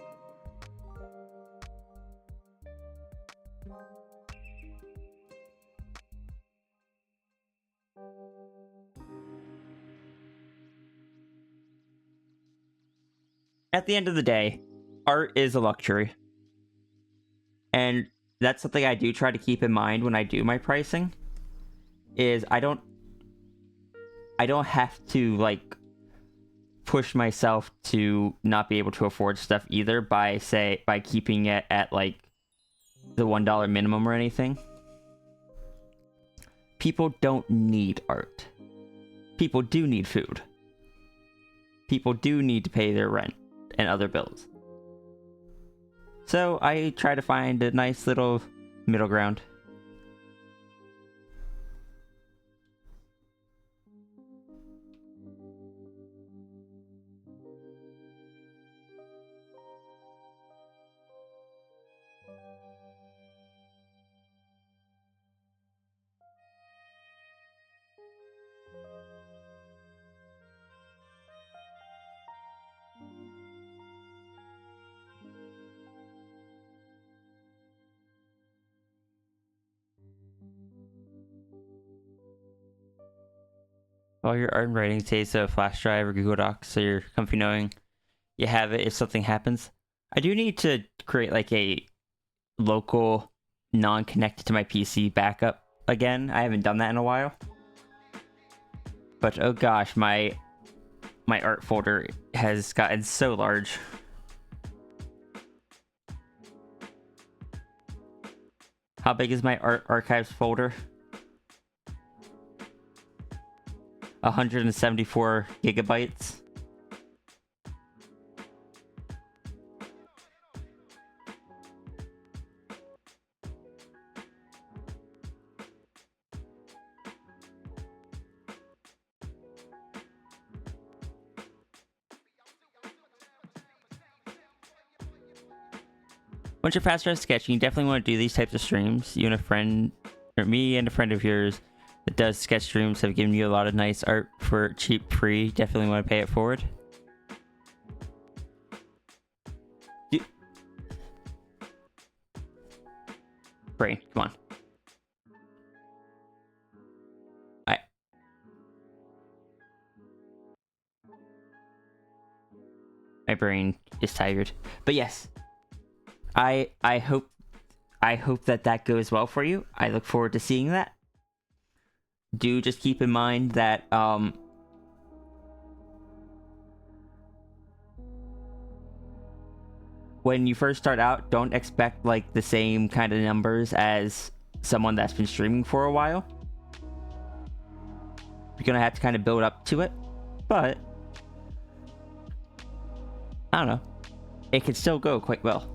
At the end of the day, art is a luxury. And that's something I do try to keep in mind when I do my pricing. Is I don't have to like push myself to not be able to afford stuff either by keeping it at like the $1 minimum or anything. People don't need art. People do need food. People do need to pay their rent and other bills. So I try to find a nice little middle ground. All your art and writing saves to a flash drive or Google Docs, so you're comfy knowing you have it if something happens. I do need to create like a local, non-connected to my PC backup again. I haven't done that in a while. But oh gosh, my art folder has gotten so large. How big is my art archives folder? 174 gigabytes. Once you're past our sketching, you definitely want to do these types of streams. You and a friend, or me and a friend of yours that does sketch streams have given you a lot of nice art for cheap, free. Definitely want to pay it forward. Brain, come on. My brain is tired. But yes, I hope that goes well for you. I look forward to seeing that. Do just keep in mind that when you first start out, don't expect like the same kind of numbers as someone that's been streaming for a while. You're gonna have to kind of build up to it, but I don't know, it could still go quite well.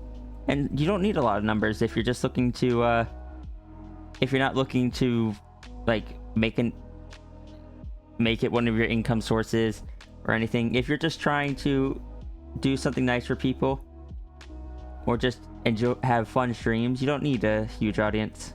And you don't need a lot of numbers if you're just looking to if you're not looking to like make it one of your income sources or anything. If you're just trying to do something nice for people or just have fun streams, you don't need a huge audience.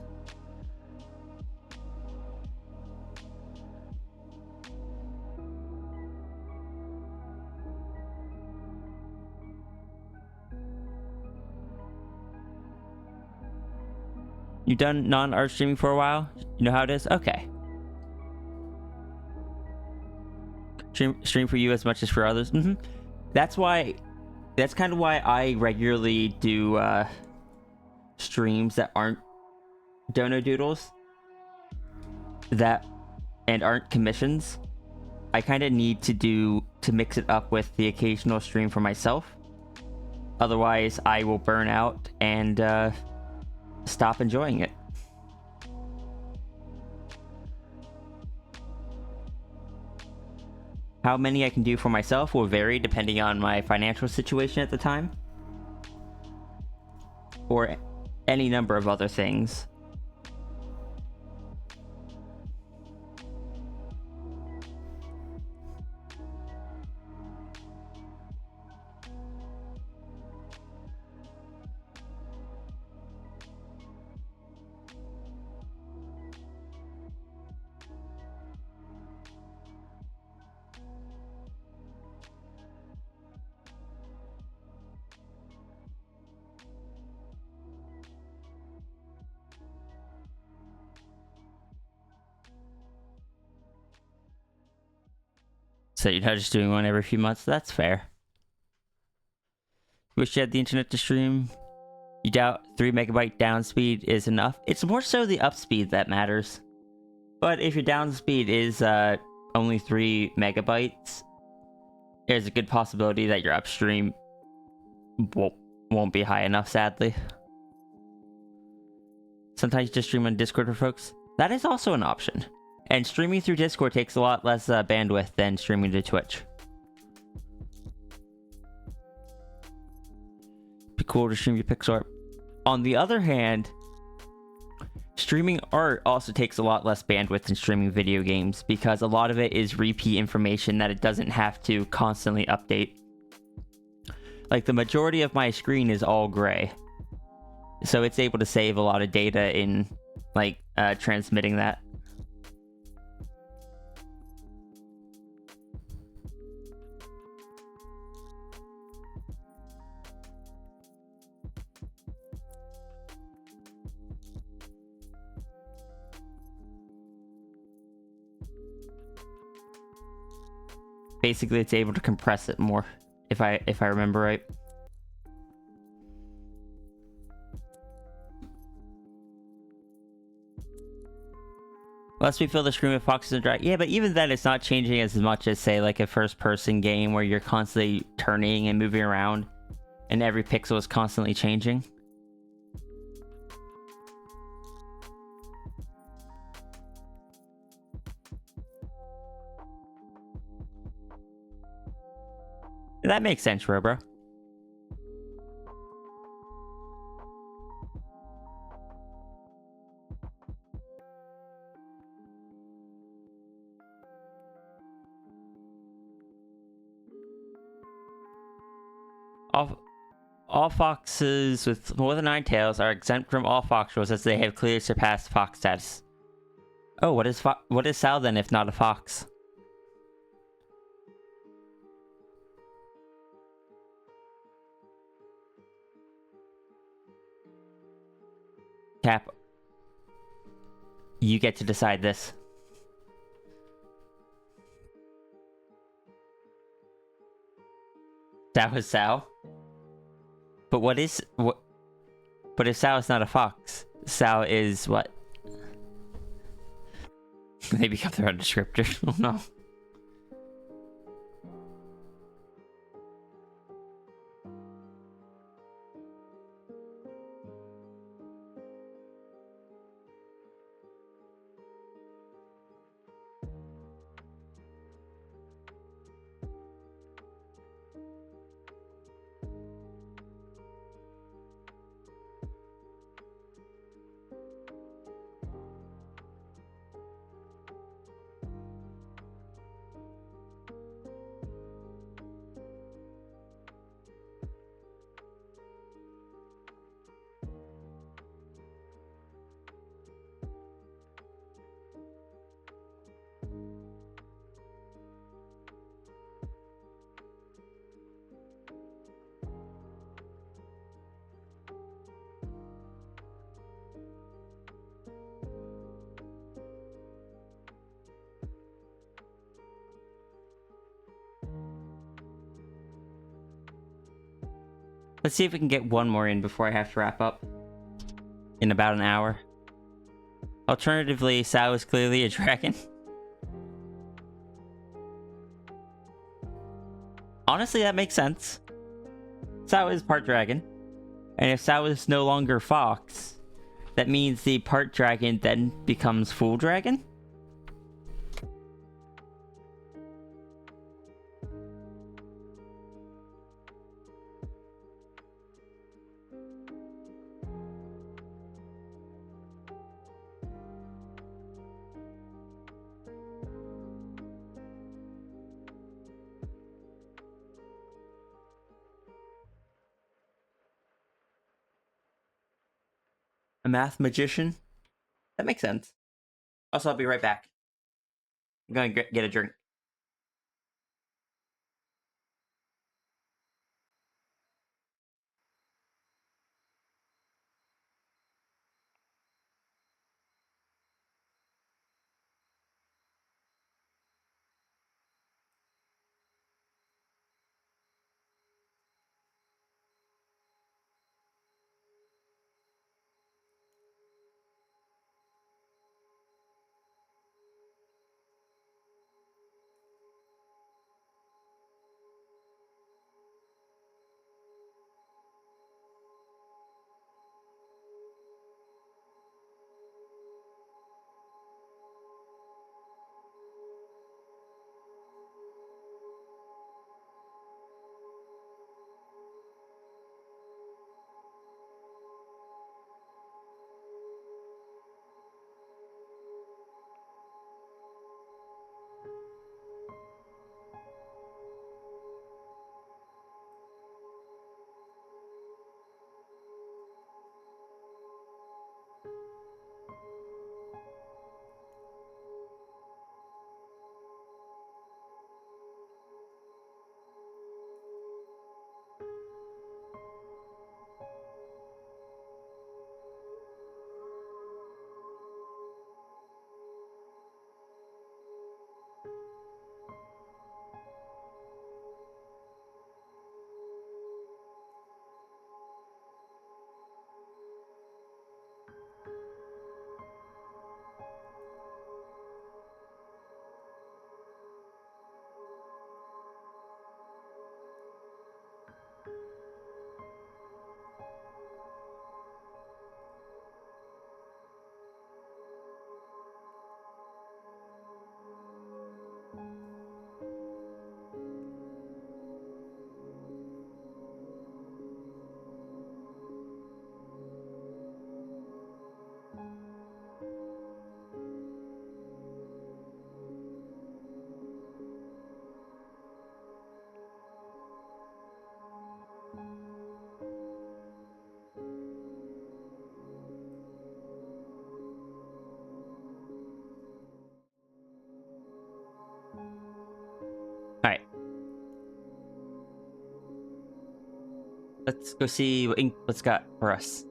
You've done non-art streaming for a while? You know how it is? Okay. Stream for you as much as for others. That's kind of why I regularly do streams that aren't Doodles and aren't commissions. I kind of need to mix it up with the occasional stream for myself. Otherwise, I will burn out and stop enjoying it. How many I can do for myself will vary depending on my financial situation at the time, or any number of other things. So you're not just doing one every few months? That's fair. Wish you had the internet to stream. You doubt 3 megabyte down speed is enough? It's more so the up speed that matters. But if your down speed is only 3 megabytes, there's a good possibility that your upstream won't be high enough, sadly. Sometimes you just stream on Discord for folks. That is also an option. And streaming through Discord takes a lot less bandwidth than streaming to Twitch. Be cool to stream your pixel art. On the other hand, streaming art also takes a lot less bandwidth than streaming video games because a lot of it is repeat information that it doesn't have to constantly update. Like, the majority of my screen is all gray, so it's able to save a lot of data in, like, transmitting that. Basically, it's able to compress it more, if I remember right. Unless we fill the screen with foxes and dragons. Yeah, but even then, it's not changing as much as, say, like a first-person game where you're constantly turning and moving around, and every pixel is constantly changing. That makes sense, Robro. All foxes with more than 9 tails are exempt from all fox rules as they have clearly surpassed fox status. Oh, what is Sal then if not a fox? Cap, you get to decide this. That was Sal. But what? But if Sal is not a fox, Sal is what? They become their own descriptor. Oh no. Let's see if we can get one more in before I have to wrap up. In about an hour. Alternatively, Sao is clearly a dragon. Honestly, that makes sense. Sao is part dragon. And if Sao is no longer fox, that means the part dragon then becomes full dragon? A math magician? That makes sense. Also, I'll be right back. I'm gonna get a drink. Alright. Let's go see what Inklet's got for us.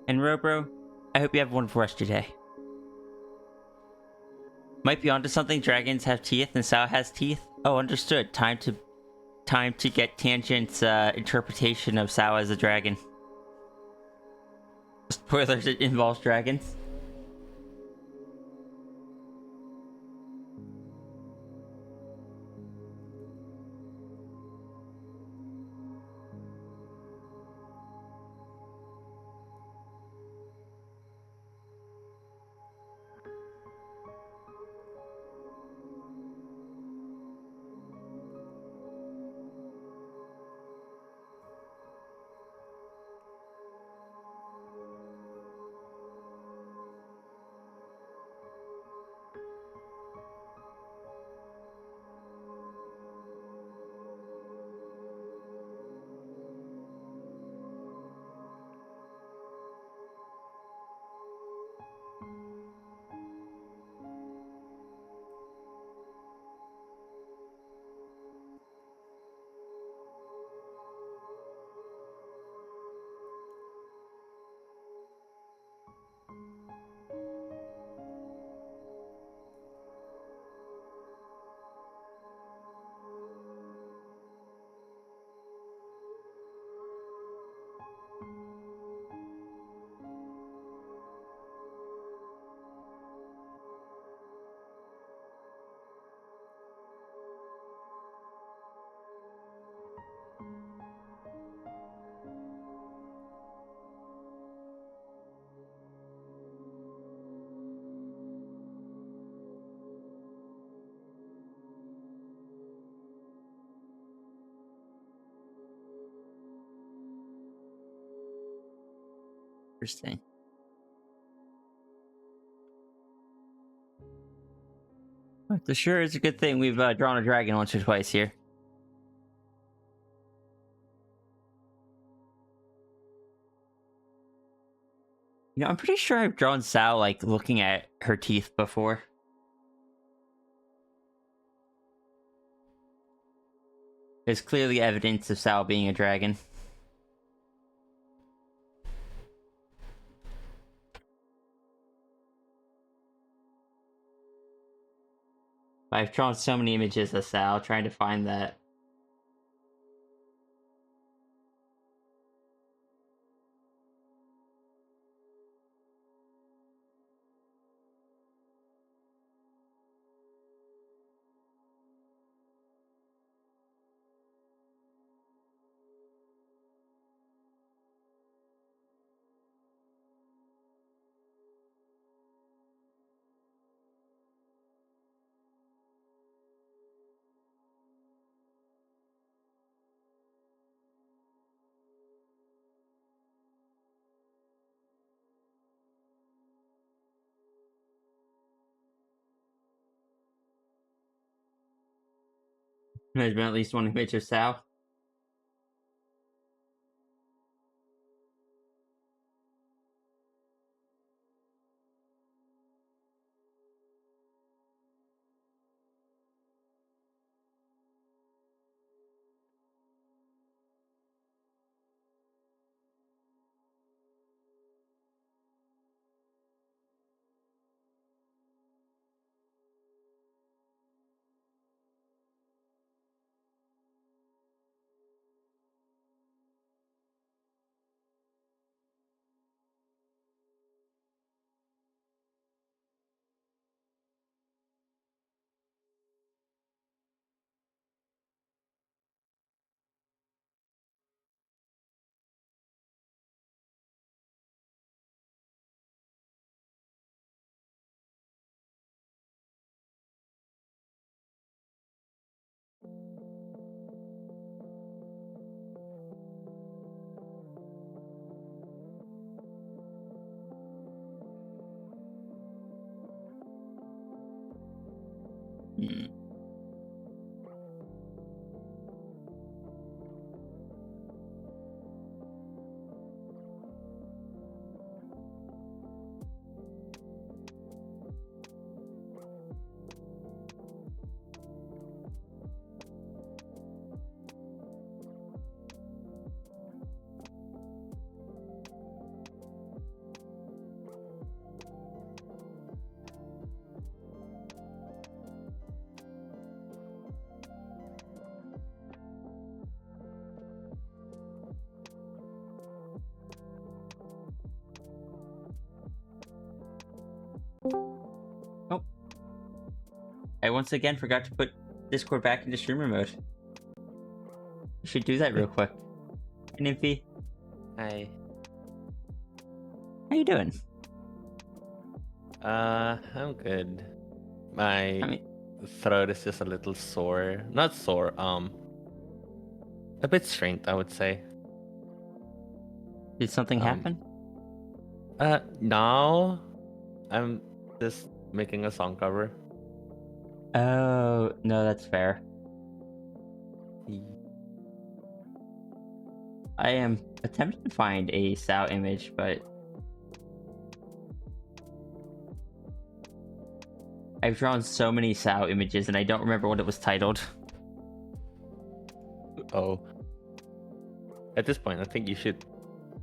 And Robro, I hope you have a wonderful rest of your day. Might be onto something. Dragons have teeth and Sao has teeth. Oh, understood. Time to get Tangent's interpretation of Sao as a dragon. Spoilers, it involves dragons. Interesting. It sure is a good thing we've drawn a dragon once or twice here. You know, I'm pretty sure I've drawn Sal, like, looking at her teeth before. There's clearly evidence of Sal being a dragon. I've drawn so many images of Sal, trying to find that. There's been at least one image of Sal. Hmm. Oh. I once again forgot to put Discord back into streamer mode. I should do that real quick. Hey, Nymphy. Hi. How you doing? I'm good. My throat is just a little sore. Not sore, a bit strained, I would say. Did something happen? Now I'm just making a song cover. Oh, no, that's fair. I am attempting to find a Sal image, but I've drawn so many Sal images and I don't remember what it was titled. Oh. At this point, I think you should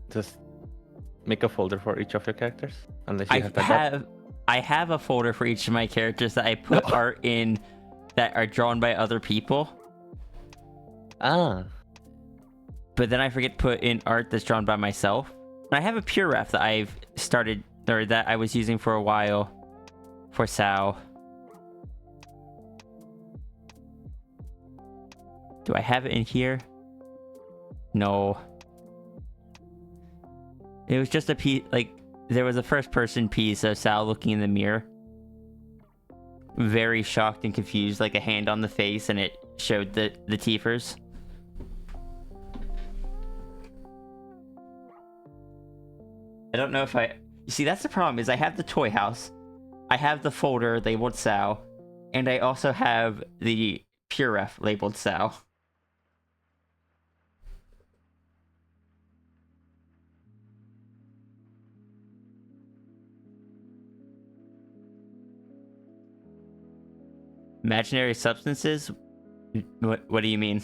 just make a folder for each of your characters. Unless you I have a folder for each of my characters that I put art in that are drawn by other people. Ah. But then I forget to put in art that's drawn by myself. And I have a pure ref that I've started, or that I was using for a while for Sal. Do I have it in here? No. It was just a piece, like, there was a first-person piece of Sal looking in the mirror. Very shocked and confused, like a hand on the face, and it showed the teethers. I don't know if I... You see, that's the problem, is I have the toy house, I have the folder labeled Sal, and I also have the Puref labeled Sal. Imaginary substances? What do you mean?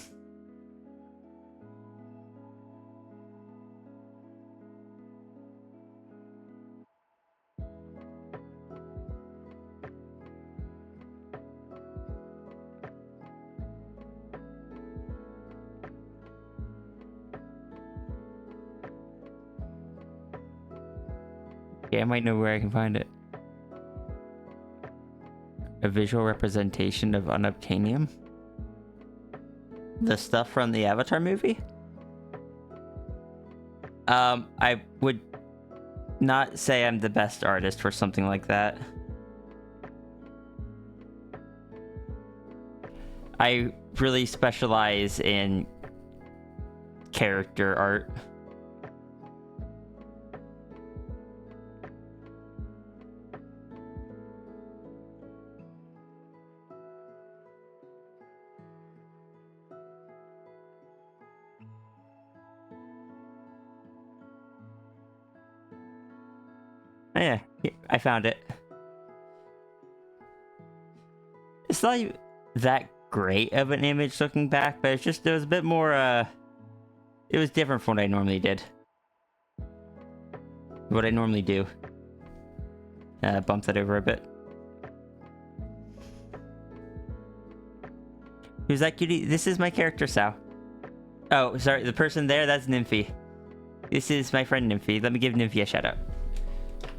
Yeah, I might know where I can find it. A visual representation of unobtainium? The stuff from the Avatar movie? I would not say I'm the best artist for something like that. I really specialize in character art. Oh, yeah, I found it. It's not that great of an image looking back, but it's just, it was a bit more, it was different from what I normally did. What I normally do. Bump that over a bit. Who's that cutie? This is my character, Sal. Oh, sorry, the person there, that's Nymphy. This is my friend Nymphy. Let me give Nymphy a shout out.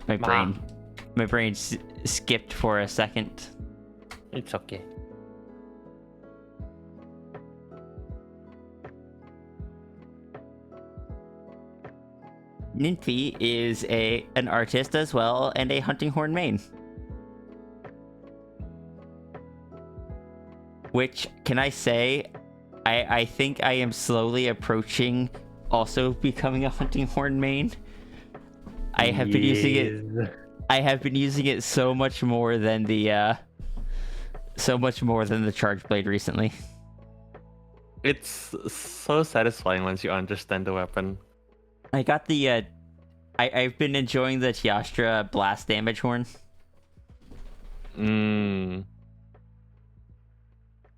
My brain skipped for a second. It's okay. Nymphy is an artist as well, and a hunting horn main. Which, can I say, I think I am slowly approaching also becoming a hunting horn main. I have been using it. I have been using it so much more than the charge blade recently. It's so satisfying once you understand the weapon. I got the I've been enjoying the Tiastra blast damage horn.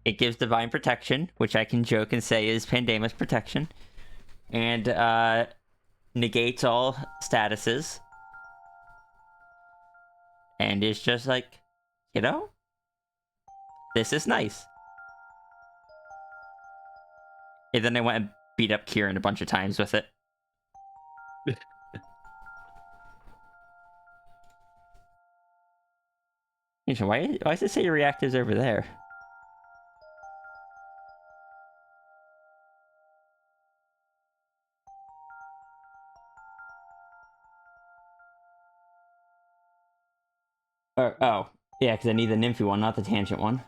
It gives divine protection, which I can joke and say is Pandamus protection, and negates all statuses. And it's just like, you know, this is nice. And then I went and beat up Kieran a bunch of times with it. Why does it say your reactives over there? Oh, yeah, because I need the Nymphy one, not the Tangent one.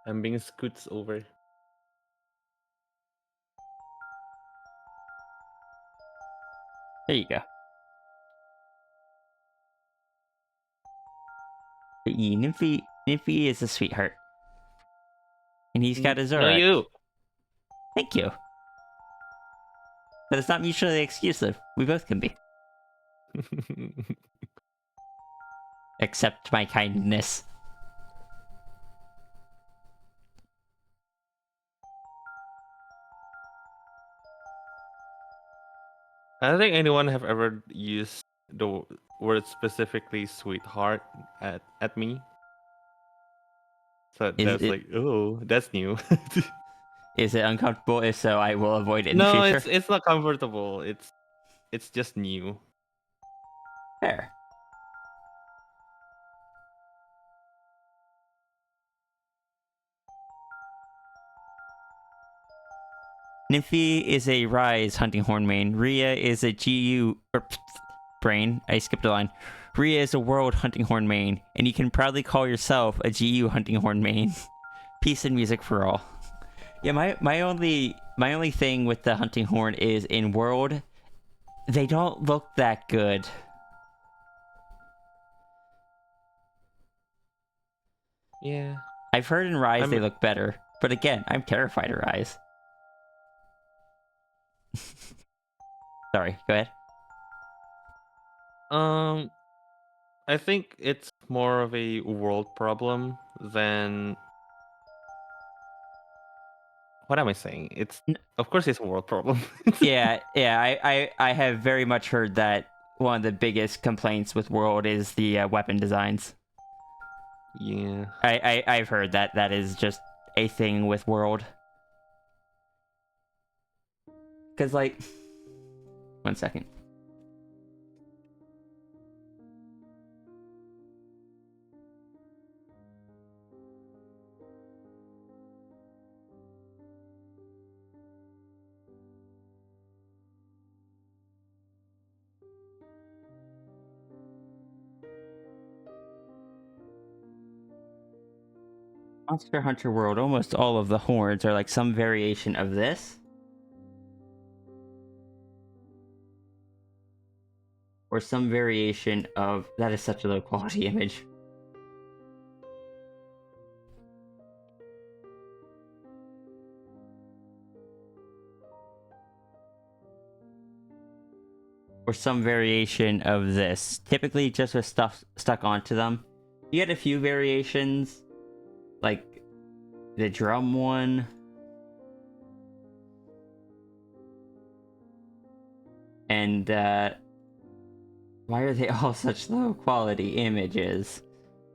I'm being scoots over. There you go. But yeah, Nymphy is a sweetheart. And he's got his No, Zorak. you. Thank you. But it's not mutually exclusive. We both can be. Accept my kindness. I don't think anyone have ever used the word specifically "sweetheart" at me. So that's like, oh, that's new. Is it uncomfortable? If so, I will avoid it in the No, future. it's not comfortable. It's just new. Fair. Nymphy is a Rise hunting horn main. Rhea is a GU brain. I skipped a line. Rhea is a World hunting horn main, and you can proudly call yourself a GU hunting horn main. Peace and music for all. Yeah, my only thing with the hunting horn is in World, they don't look that good. Yeah. I've heard in Rise they look better, but again, I'm terrified of Rise. Sorry, go ahead. I think it's more of a world problem than. What am I saying? Of course it's a world problem. yeah, I have very much heard that one of the biggest complaints with World is the weapon designs. Yeah. I've heard that is just a thing with World. Cause like, 1 second. Monster Hunter World, almost all of the horns are like some variation of this. Or some variation of... That is such a low quality image. Or some variation of this. Typically just with stuff stuck onto them. You get a few variations. Like the drum one. And why are they all such low quality images?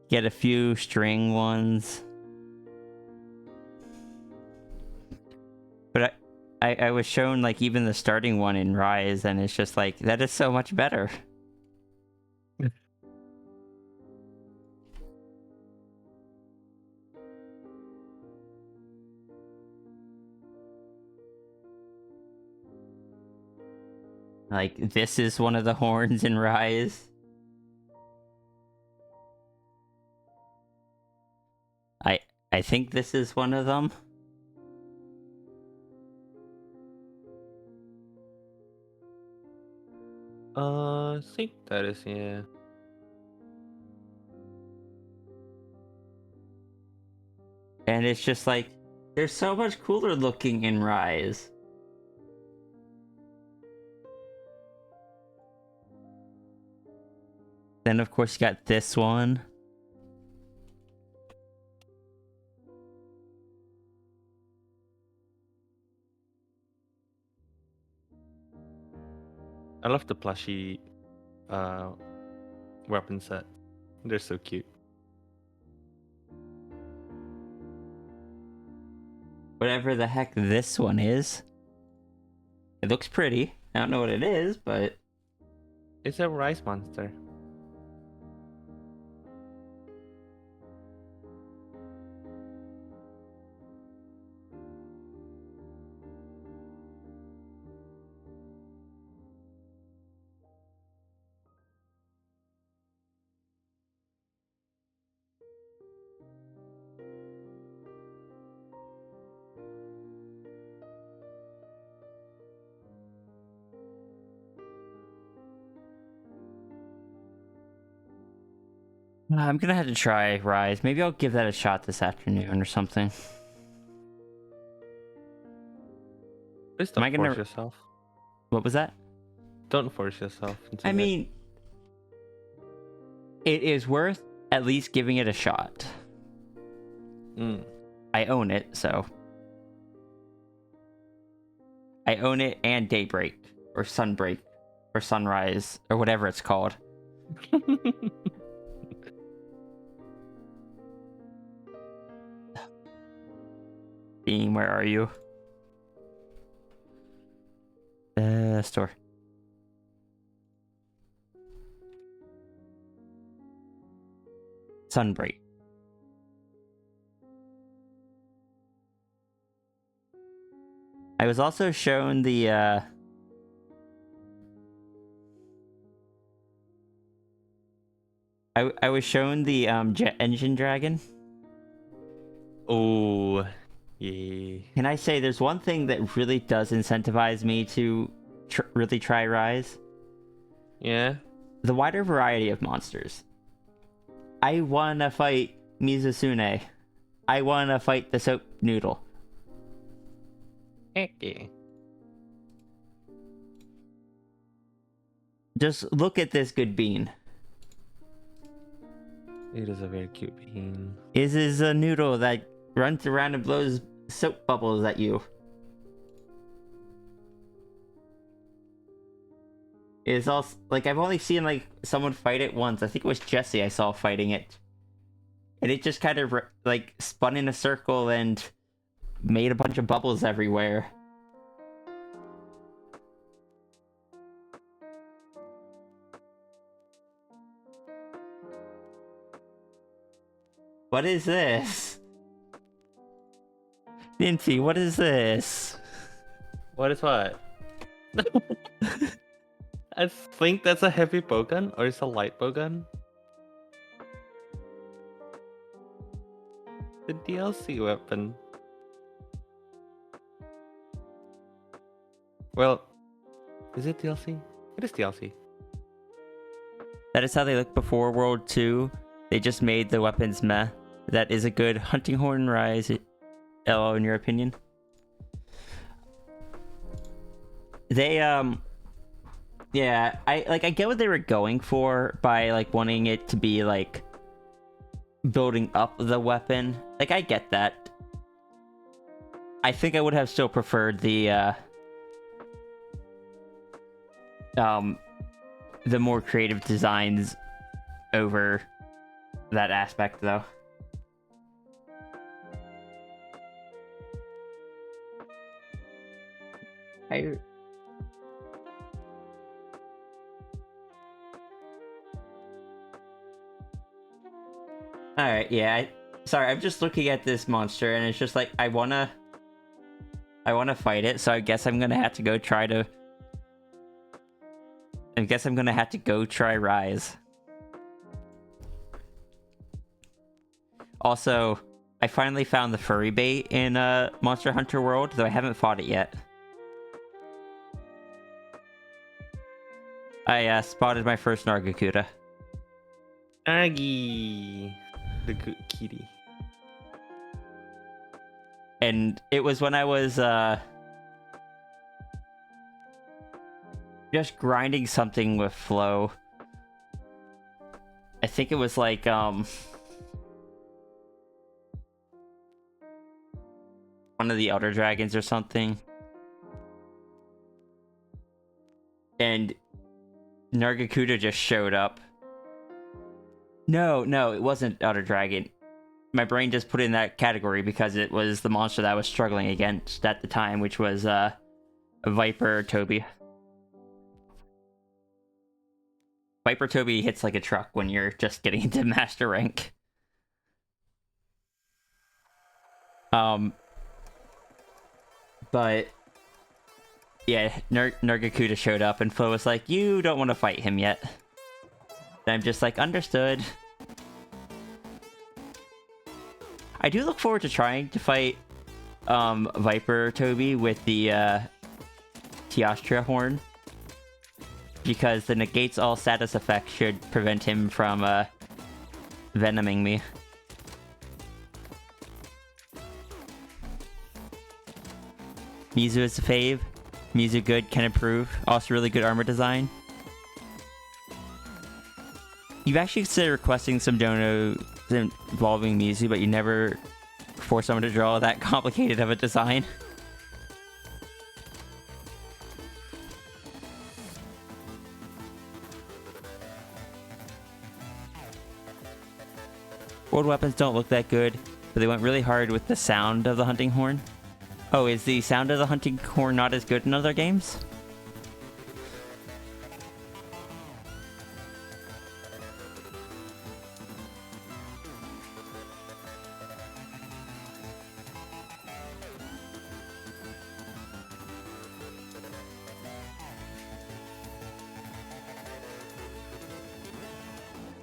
Get a few string ones. But I was shown like even the starting one in Rise, and it's just like, that is so much better. Like, this is one of the horns in Rise. I think this is one of them. I think that is, yeah. And it's just like, they're so much cooler looking in Rise. Then of course you got this one. I love the plushie weapon set. They're so cute. Whatever the heck this one is. It looks pretty. I don't know what it is, but... It's a rice monster. I'm gonna have to try Rise. Maybe I'll give that a shot this afternoon or something. Please Am I don't gonna... force yourself. What was that? Don't force yourself into I it. mean... It is worth at least giving it a shot. I own it, so... I own it and Daybreak. Or Sunbreak. Or Sunrise. Or whatever it's called. Beam, where are you? Store. Sunbreak. I was also shown the I was shown the jet engine dragon. Oh, yeah. Can I say there's one thing that really does incentivize me to really try Rise? Yeah. The wider variety of monsters. I wanna fight Mizusune. I wanna fight the soap noodle. Heck yeah. Just look at this good bean. It is a very cute bean. This is a noodle that runs around and blows soap bubbles at you. It's all like I've only seen like someone fight it once. I think it was Jesse I saw fighting it, and it just kind of like spun in a circle and made a bunch of bubbles everywhere. What is this? Ninty, what is this? What is what? I think that's a heavy bowgun, or it's a light bowgun. The DLC weapon. Well, is it DLC? It is DLC. That is how they looked before World 2. They just made the weapons meh. That is a good hunting horn Rise, LO, in your opinion? They, yeah, I get what they were going for by, like, wanting it to be, like, building up the weapon. Like, I get that. I think I would have still preferred the more creative designs over that aspect, though. Alright, yeah, sorry, I'm just looking at this monster, and it's just like, I wanna fight it, so I guess I'm gonna have to go try Rise. Also, I finally found the furry bait in Monster Hunter World, though I haven't fought it yet. I spotted my first Nargacuda. Aggie, the good kitty. And it was when I was just grinding something with Flo. I think it was like one of the Elder Dragons or something. And Nargacuda just showed up. No, it wasn't Elder Dragon. My brain just put it in that category because it was the monster that I was struggling against at the time, which was Viper Toby. Viper Toby hits like a truck when you're just getting into master rank. But yeah, Nargacuda showed up and Flo was like, "You don't want to fight him yet." And I'm just like, understood. I do look forward to trying to fight Viper Toby with the Teostra horn, because the negates all status effects should prevent him from venoming me. Mizu is a fave. Mizu good, can improve. Also really good armor design. You've actually considered requesting some donos involving Mizu, but you never force someone to draw that complicated of a design. World weapons don't look that good, but they went really hard with the sound of the hunting horn. Oh, is the sound of the hunting horn not as good in other games?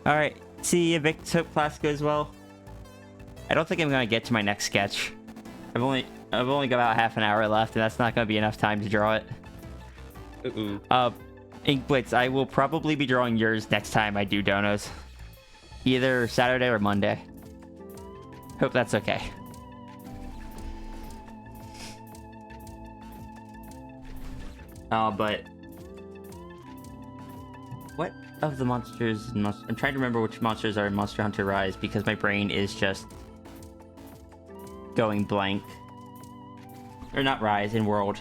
Alright, see you, Vic. Hope class goes well. I don't think I'm gonna get to my next sketch. I've only got about half an hour left, and that's not gonna be enough time to draw it. Ooh. Inkblitz, I will probably be drawing yours next time I do donos. Either Saturday or Monday. Hope that's okay. But what of the monsters in I'm trying to remember which monsters are in Monster Hunter Rise because my brain is just going blank. Or not Rise, in World.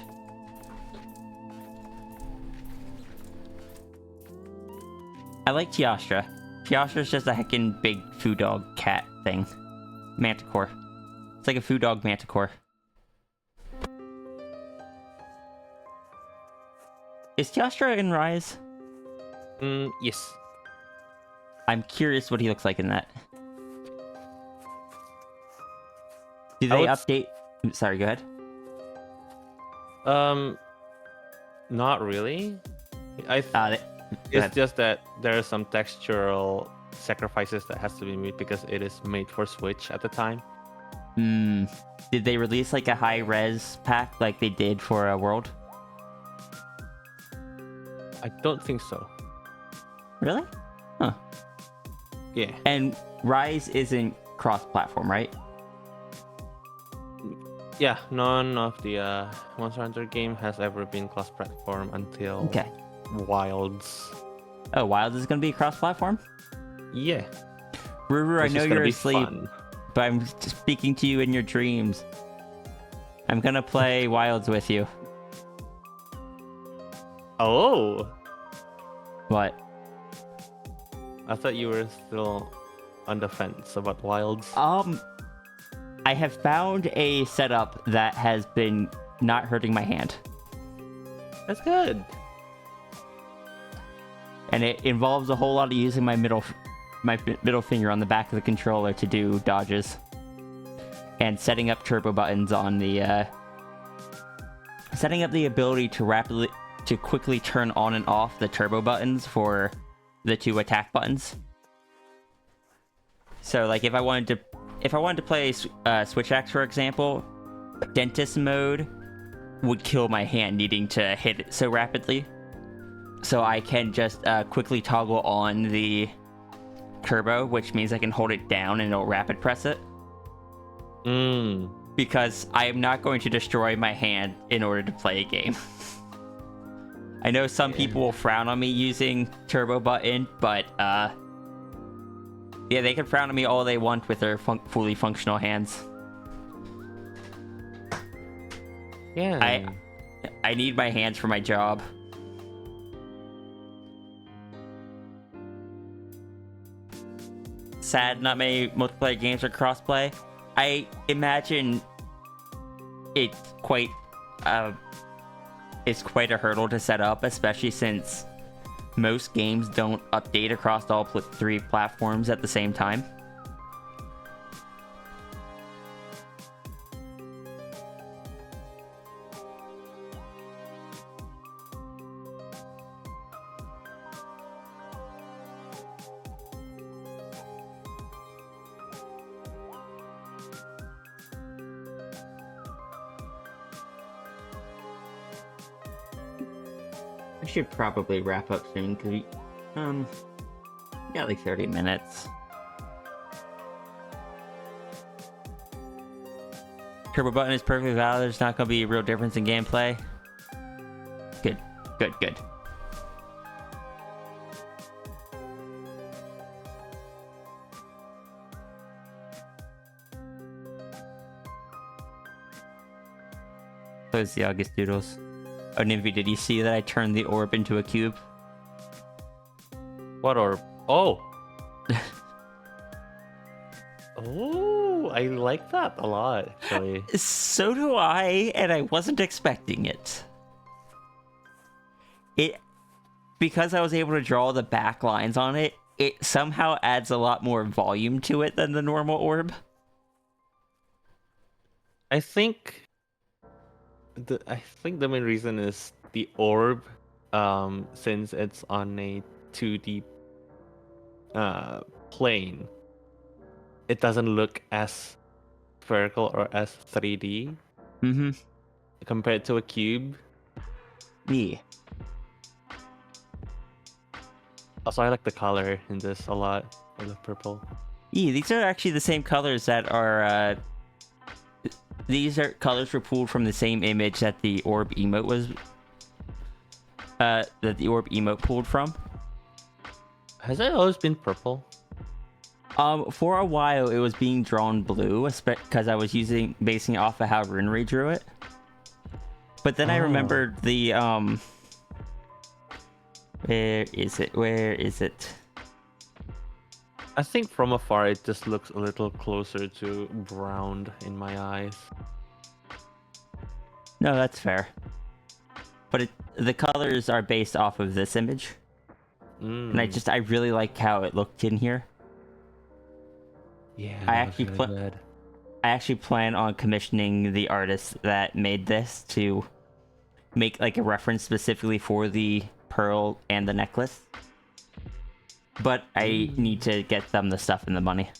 I like Teostra. Teostra's just a heckin' big food dog cat thing. Manticore. It's like a food dog manticore. Is Teostra in Rise? Yes. I'm curious what he looks like in that. Do I they would update? Sorry, go ahead. Not really. Go It's ahead. just that there are some textural sacrifices that has to be made because it is made for Switch at the time. Did they release like a high res pack like they did for a World? I don't think so. Really? Huh. Yeah. And Rise isn't cross-platform, right? Yeah, none of the Monster Hunter game has ever been cross-platform until Okay. Wilds. Oh, Wilds is gonna be cross-platform? Yeah. Ruru, I Which know is gonna you're be asleep, fun. but I'm speaking to you in your dreams. I'm gonna play Wilds with you. Oh, What? I thought you were still on the fence about Wilds. I have found a setup that has been not hurting my hand. That's good. And it involves a whole lot of using my middle finger on the back of the controller to do dodges. And setting up turbo buttons on the setting up the ability to quickly turn on and off the turbo buttons for the two attack buttons. So like if I wanted to play Switch Axe, for example, Dentist mode would kill my hand needing to hit it so rapidly. So I can just quickly toggle on the turbo, which means I can hold it down and it'll rapid press it. Because I am not going to destroy my hand in order to play a game. I know some people will frown on me using turbo button, but yeah, they can frown at me all they want with their fully functional hands. Yeah. I need my hands for my job. Sad not many multiplayer games are crossplay. I imagine it's quite a hurdle to set up, especially since most games don't update across all three platforms at the same time. I should probably wrap up soon because we got like 30 minutes. Turbo button is perfectly valid. There's not going to be a real difference in gameplay. Good. Close the August Doodles. Oh, Nimby, did you see that I turned the orb into a cube? What orb? Oh. Oh, I like that a lot, actually. So do I, and I wasn't expecting it. Because I was able to draw the back lines on it, it somehow adds a lot more volume to it than the normal orb. I think the main reason is the orb, since it's on a 2D plane, it doesn't look as spherical or as 3D Mm-hmm. compared to a cube. Yeah. Also, I like the color in this a lot. I love purple. Yeah, these are actually the same colors that are, these are colors were pulled from the same image that the orb emote was, that the orb emote pulled from. Has it always been purple? For a while it was being drawn blue, because I was basing it off of how Runri drew it. But then I remembered the, where is it? Where is it? I think from afar it just looks a little closer to brown in my eyes. No, that's fair. But the colors are based off of this image. And I really like how it looked in here. Yeah, I that actually was really good. I actually plan on commissioning the artist that made this to make like a reference specifically for the pearl and the necklace. But I need to get them the stuff and the money.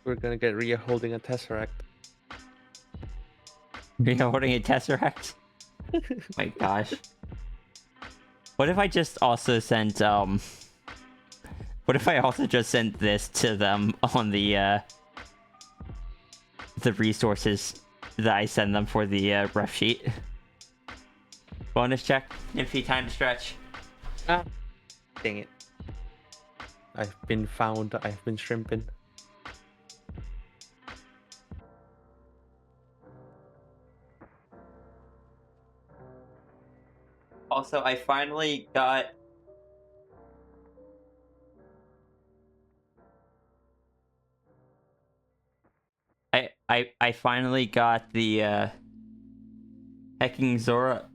We're gonna get Ria holding a tesseract. You're holding a tesseract? My gosh. What if I just also sent what if I also just sent this to them on the resources that I send them for the ref sheet? Bonus check. Infy time to stretch. Ah, dang it. I've been found. I've been shrimping. Also, I finally got I finally got the hecking Zora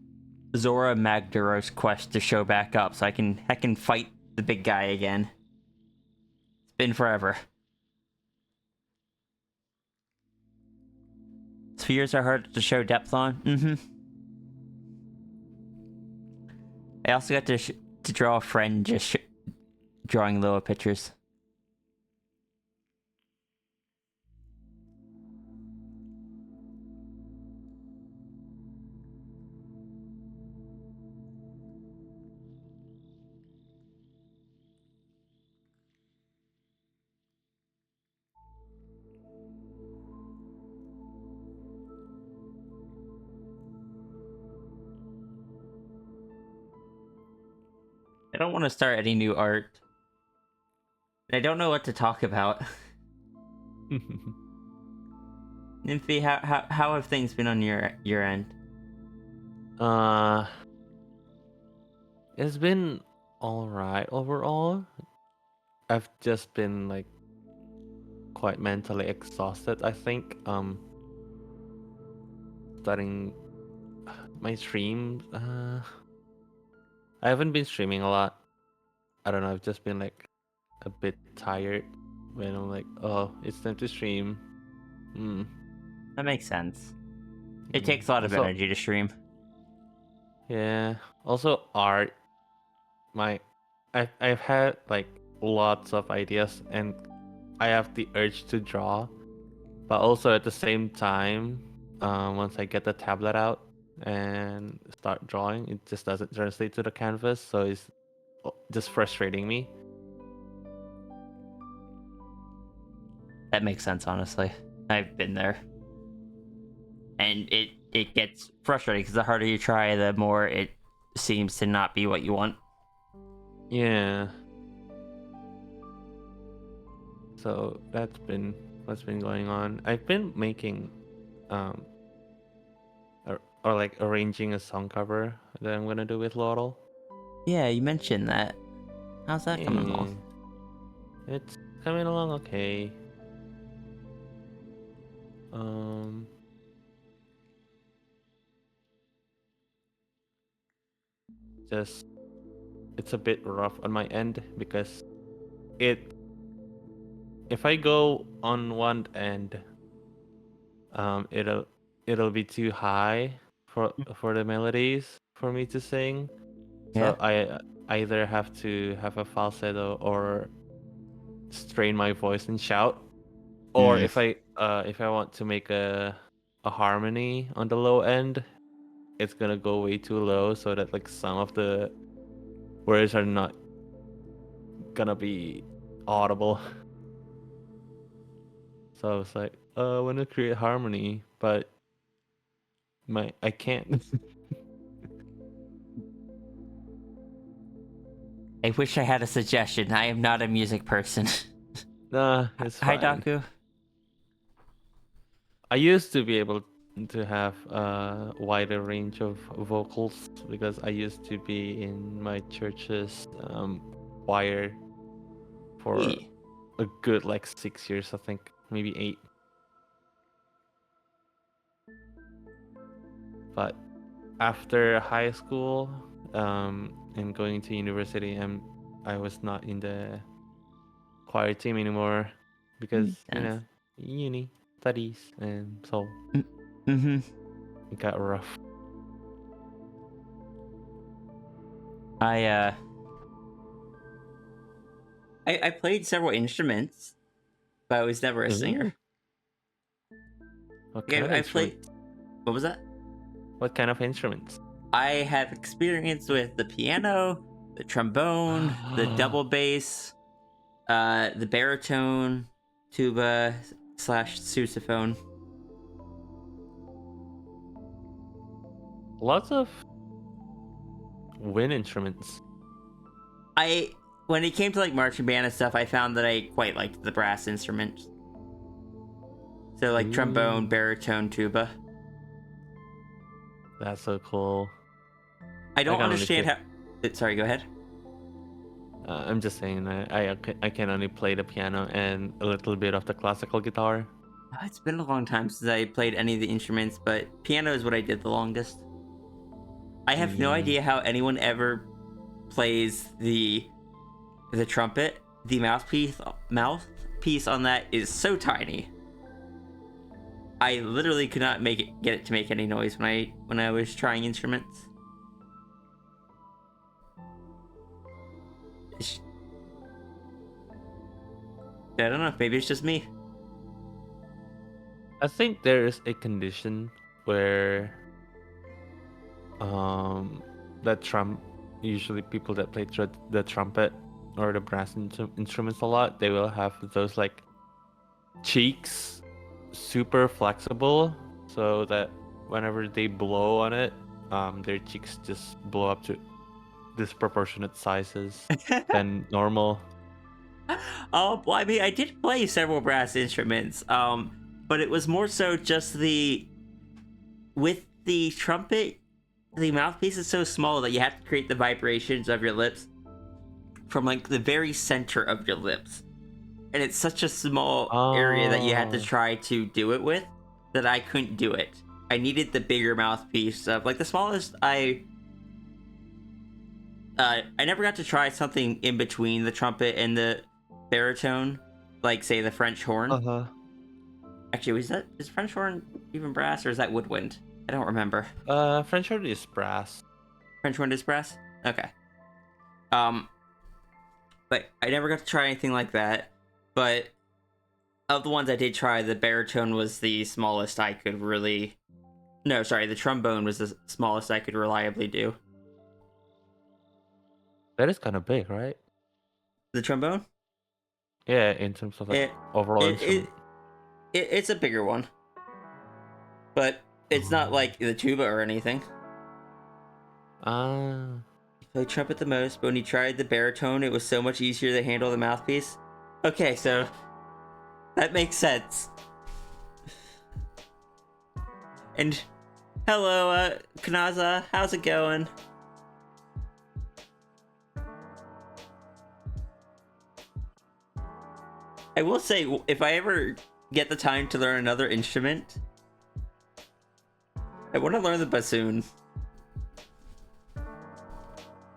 Magdaros quest to show back up so I can fight the big guy again. It's been forever. Spheres are hard to show depth on. Mm-hmm. I also got to draw a friend just drawing lower pictures. I don't want to start any new art. I don't know what to talk about. Nymphy, how have things been on your end? It's been all right overall. I've just been like quite mentally exhausted. I think starting my stream. I haven't been streaming a lot. I don't know. I've just been like a bit tired when I'm like, oh, it's time to stream. That makes sense. It takes a lot of Also- energy to stream. Yeah. Also, art. I've had like lots of ideas, and I have the urge to draw, but also at the same time, once I get the tablet out and start drawing, it just doesn't translate to the canvas, so it's just frustrating me. That makes sense, honestly. I've been there. And it gets frustrating because the harder you try, the more it seems to not be what you want. Yeah. So that's been what's been going on. I've been making or like arranging a song cover that I'm gonna do with Laurel. Yeah, you mentioned that. How's that coming along? It's coming along okay. Just it's a bit rough on my end because if I go on one end, it'll it'll be too high for the melodies for me to sing. Yeah. So I either have to have a falsetto or strain my voice and shout, or Mm. if I want to make a harmony on the low end, it's gonna go way too low so that like some of the words are not gonna be audible. So I was like, I want to create harmony, but I can't. I wish I had a suggestion. I am not a music person. Nah, it's Hi, fine. Daku. I used to be able to have a wider range of vocals because I used to be in my church's choir for Hey. a good like 6 years, I think, maybe 8. But after high school, and going to university, I was not in the choir team anymore because Makes sense. uni studies, and so Mm-hmm. it got rough. I I played several instruments, but I was never a singer. Ooh, what Okay, kind of I instrument? played. What was that? What kind of instruments? I have experience with the piano, the trombone, the double bass, the baritone, tuba slash sousaphone. Lots of wind instruments. When it came to like marching band and stuff, I found that I quite liked the brass instruments. So like trombone, Ooh, baritone, tuba. that's so cool. I I don't can only understand play. how. Sorry, go ahead. I'm just saying, I can only play the piano and a little bit of the classical guitar. It's been a long time since I played any of the instruments, but piano is what I did the longest. I have no Mm. idea how anyone ever plays the trumpet. The mouthpiece on that is so tiny. I literally could not get it to make any noise when I was trying instruments. I don't know. Maybe it's just me. I think there is a condition where that usually people that play the trumpet or the brass instruments a lot, they will have those like cheeks super flexible so that whenever they blow on it, their cheeks just blow up to disproportionate sizes than normal. Oh, well, I mean, I did play several brass instruments, but it was more so just with the trumpet, the mouthpiece is so small that you have to create the vibrations of your lips from like the very center of your lips. And it's such a small area that you had to Oh, try to do it with that I couldn't do it. I needed the bigger mouthpiece of like the smallest I never got to try something in between the trumpet and the baritone, like say the French horn. uh-huh. Actually, is French horn even brass or is that woodwind? I don't remember. French horn is brass. French horn is brass? Okay. Um, but I never got to try anything like that. But of the ones I did try, the baritone was the smallest I could really. No, sorry, the trombone was the smallest I could reliably do. That is kind of big, right? The trombone? Yeah, in terms of like It overall it instrument. it's a bigger one, but it's not like the tuba or anything. Ah, You play trumpet the most, but when you tried the baritone, it was so much easier to handle the mouthpiece. Okay, so that makes sense. And hello, Kanaza, how's it going? I will say, if I ever get the time to learn another instrument, I want to learn the bassoon.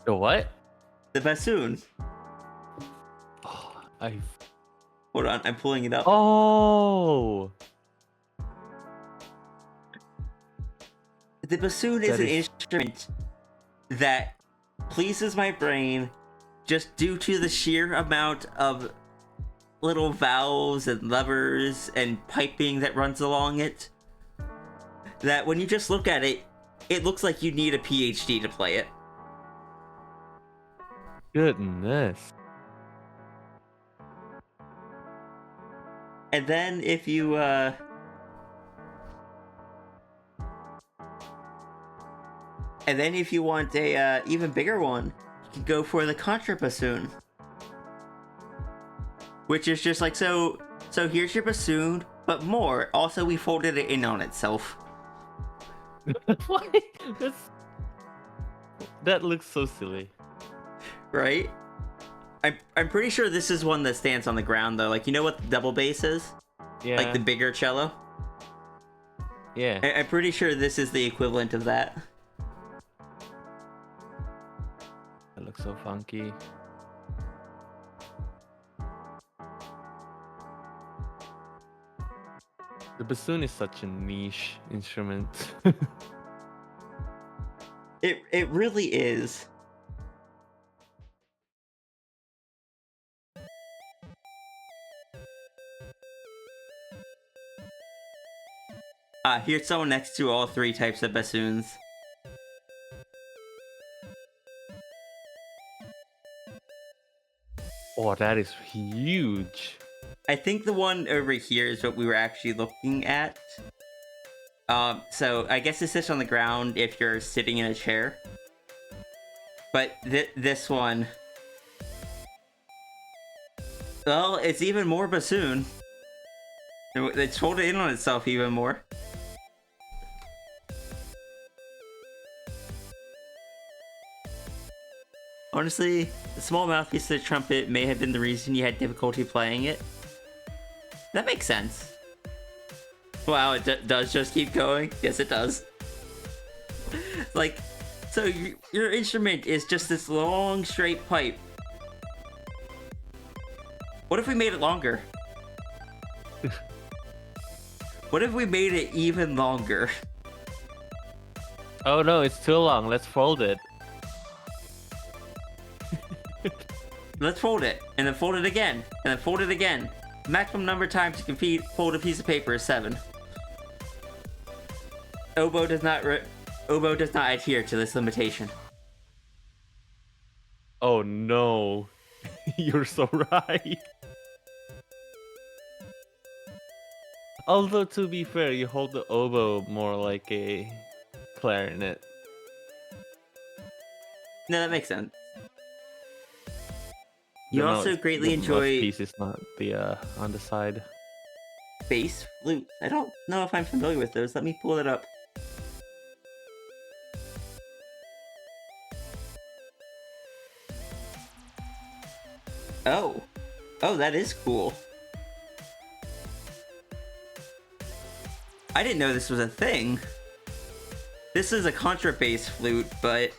the what? The bassoon. Oh, I. Hold on, I'm pulling it up. Oh, The bassoon is That an is- instrument that pleases my brain just due to the sheer amount of little valves and levers and piping that runs along it. That when you just look at it, it looks like you need a PhD to play it. Goodness. And then if you, And then if you want a even bigger one, you can go for the contrabassoon. Which is just like, so here's your bassoon, but more. Also, we folded it in on itself. What? That looks so silly. Right? I'm pretty sure this is one that stands on the ground, though. Like, you know what the double bass is? Yeah. Like the bigger cello? Yeah. I'm pretty sure this is the equivalent of that. That looks so funky. The bassoon is such a niche instrument. It really is. Here's someone next to all three types of bassoons. Oh, that is huge. I think the one over here is what we were actually looking at. So I guess it sits on the ground if you're sitting in a chair. But this one... Well, it's even more bassoon. It's folded in on itself even more. Honestly, the small mouthpiece of the trumpet may have been the reason you had difficulty playing it. That makes sense. Wow, it does just keep going? Yes, it does. Like, so your instrument is just this long, straight pipe. What if we made it longer? What if we made it even longer? Oh no, it's too long. Let's fold it. Let's fold it, and then fold it again, and then fold it again. The maximum number of times you can fold a piece of paper is 7. Oboe does not adhere to this limitation. Oh no. You're so right. Although to be fair, you hold the oboe more like a clarinet. No, that makes sense. You No, also it's- greatly the enjoy mouthpiece is not the on the side. bass flute. I don't know if I'm familiar with those. Let me pull it up. Oh. Oh, that is cool. I didn't know this was a thing. This is a contrabass flute, but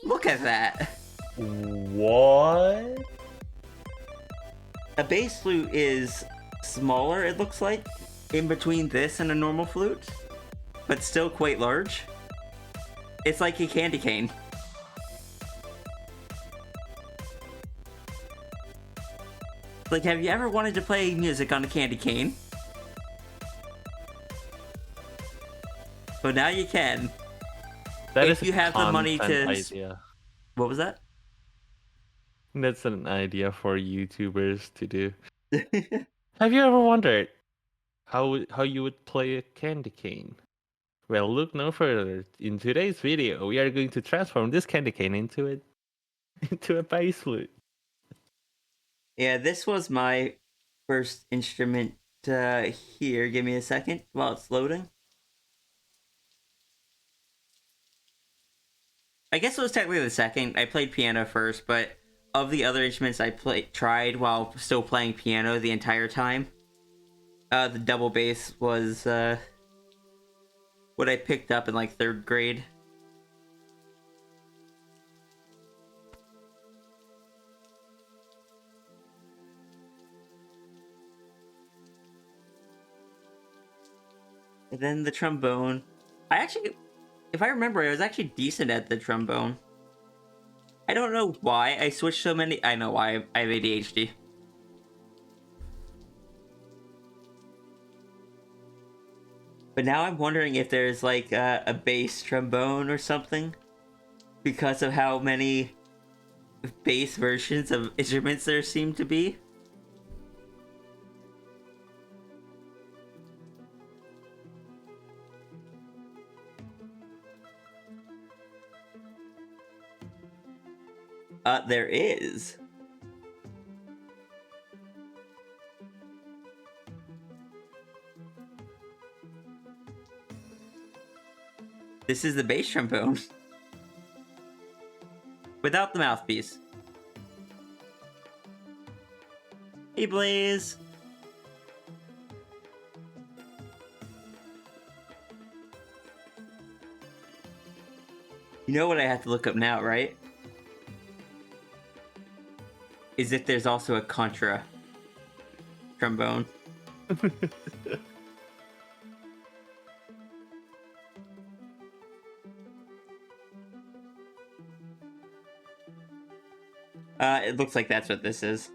look at that. What? A bass flute is smaller, it looks like, in between this and a normal flute, but still quite large. It's like a candy cane. Like, have you ever wanted to play music on a candy cane? Well, now you can. That If is you a have the money content to- idea. What was that? That's an idea for YouTubers to do. Have you ever wondered how you would play a candy cane? Well, look no further. In today's video, we are going to transform this candy cane into a bass flute. Yeah, this was my first instrument here. Give me a second while it's loading. I guess it was technically the second. I played piano first, but of the other instruments I tried while still playing piano the entire time, the double bass was what I picked up in like 3rd grade. And then the trombone. I actually if I remember, I was actually decent at the trombone. I don't know why I switched so many. I know why I have ADHD. But now I'm wondering if there's like a bass trombone or something because of how many bass versions of instruments there seem to be. There is. This is the bass trombone. Without the mouthpiece. Hey, Blaze! You know what I have to look up now, right? Is if there's also a contra trombone. It looks like that's what this is.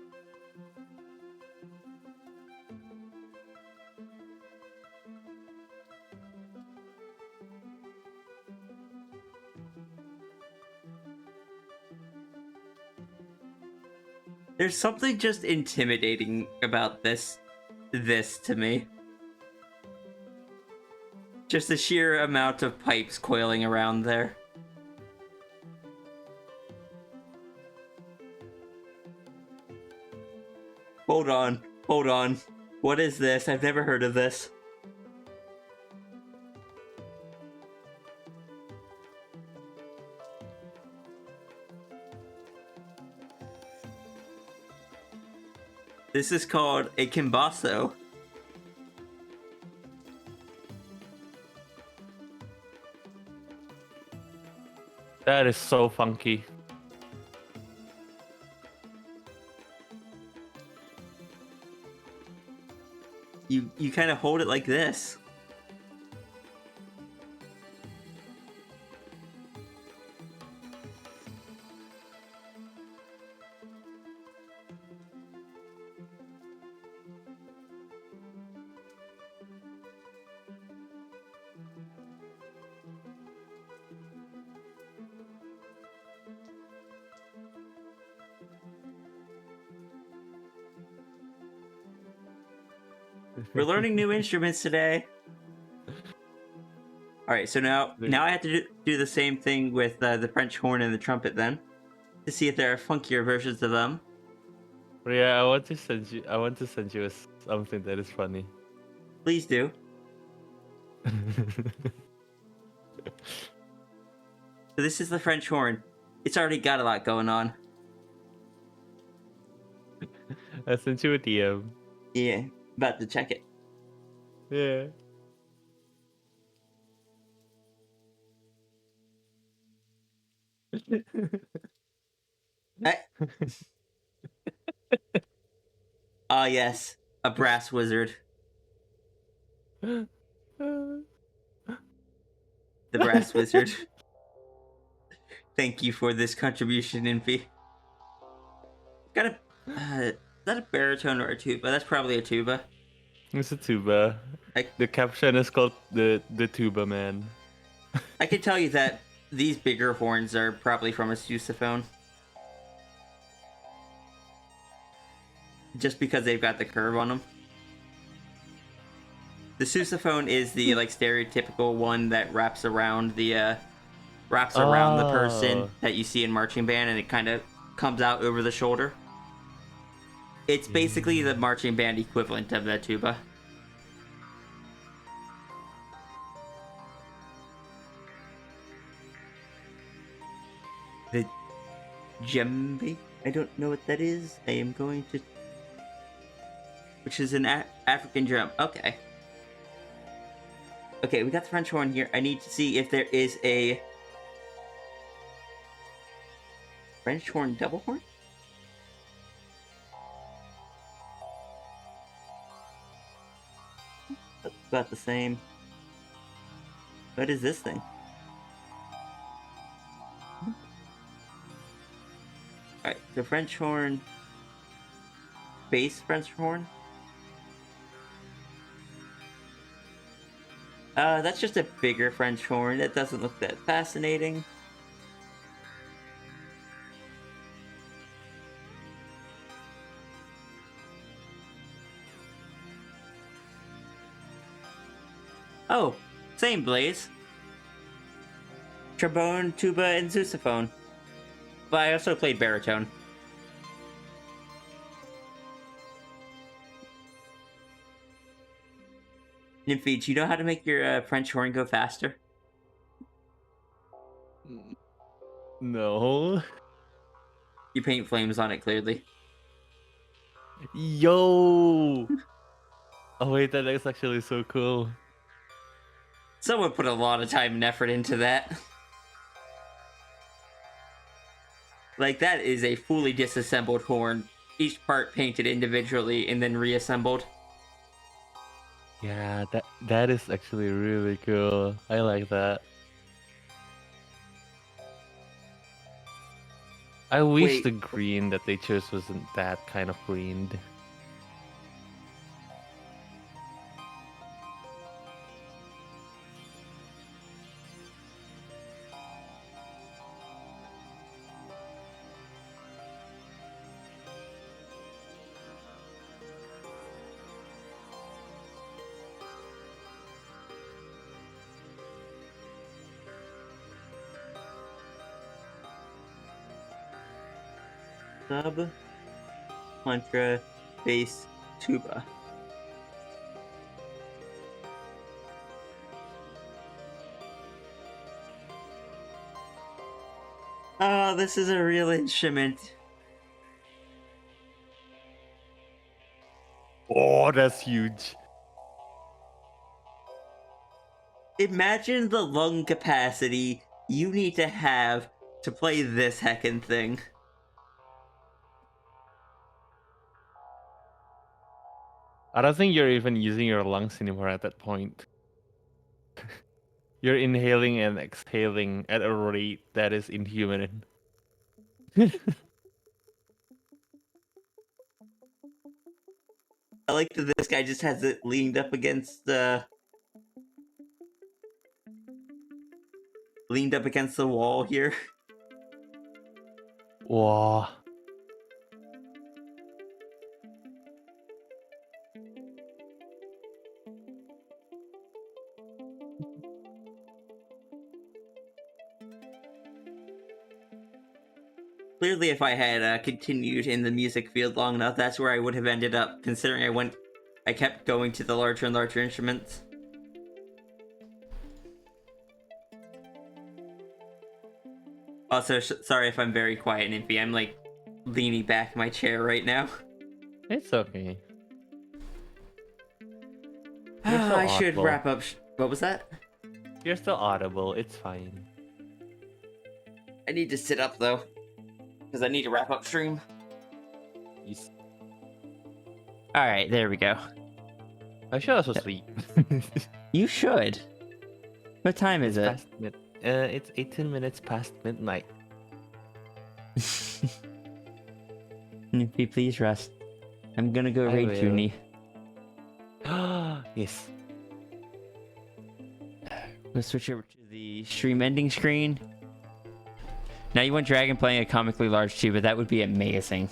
There's something just intimidating about this to me. Just the sheer amount of pipes coiling around there. Hold on, hold on. What is this? I've never heard of this. This is called a kimbasso. That is so funky. You kind of hold it like this. We're learning new instruments today. All right, so now I have to do the same thing with the French horn and the trumpet then, to see if there are funkier versions of them. Yeah, I want to send you something that is funny. Please do. So this is the French horn. It's already got a lot going on. I sent you a DM. Yeah, about to check it. Yeah. Ah, yes, a brass wizard. The brass wizard. Thank you for this contribution, Infi. Got a... is that a baritone or a tuba? That's probably a tuba. It's a tuba. The caption is called the tuba man. I can tell you that these bigger horns are probably from a sousaphone. Just because they've got the curve on them. The sousaphone is the like stereotypical one that wraps around the person that you see in marching band, and it kind of comes out over the shoulder. It's basically the marching band equivalent of the tuba. The djembe? I don't know what that is. I am going to... Which is an African drum. Okay. Okay, we got the French horn here. I need to see if there is a... French horn double horn? That's about the same. What is this thing? Alright, the French horn. Bass French horn. That's just a bigger French horn. That doesn't look that fascinating. Oh, same Blaze. Trombone, tuba, and sousaphone. But I also played baritone. Nymphy, do you know how to make your French horn go faster? No. You paint flames on it, clearly. Yo! Oh wait, that is actually so cool. Someone put a lot of time and effort into that. Like, that is a fully disassembled horn. Each part painted individually and then reassembled. Yeah, that is actually really cool. I like that. I wish Wait. the green that they chose wasn't that kind of green. Sub, contra, bass, tuba. Oh, this is a real instrument. Oh, that's huge. Imagine the lung capacity you need to have to play this heckin' thing. I don't think you're even using your lungs anymore at that point. You're inhaling and exhaling at a rate that is inhuman. I like that this guy just has it leaned up against the wall here. Wow. Clearly, if I had continued in the music field long enough, that's where I would have ended up, considering I kept going to the larger and larger instruments. Also, sorry if I'm very quiet, Nymphy. I'm, like, leaning back in my chair right now. It's okay. You're so I should audible. wrap up. What was that? You're still audible. It's fine. I need to sit up, though. Because I need to wrap up stream. Alright, there we go. I should also sleep. You should. What time is it? It's 18 minutes past midnight. Nymphy, please rest. I'm gonna go I raid will. Junie. Yes. Let's switch over to the stream ending screen. Now you want Dragon playing a comically large tuba. That would be amazing.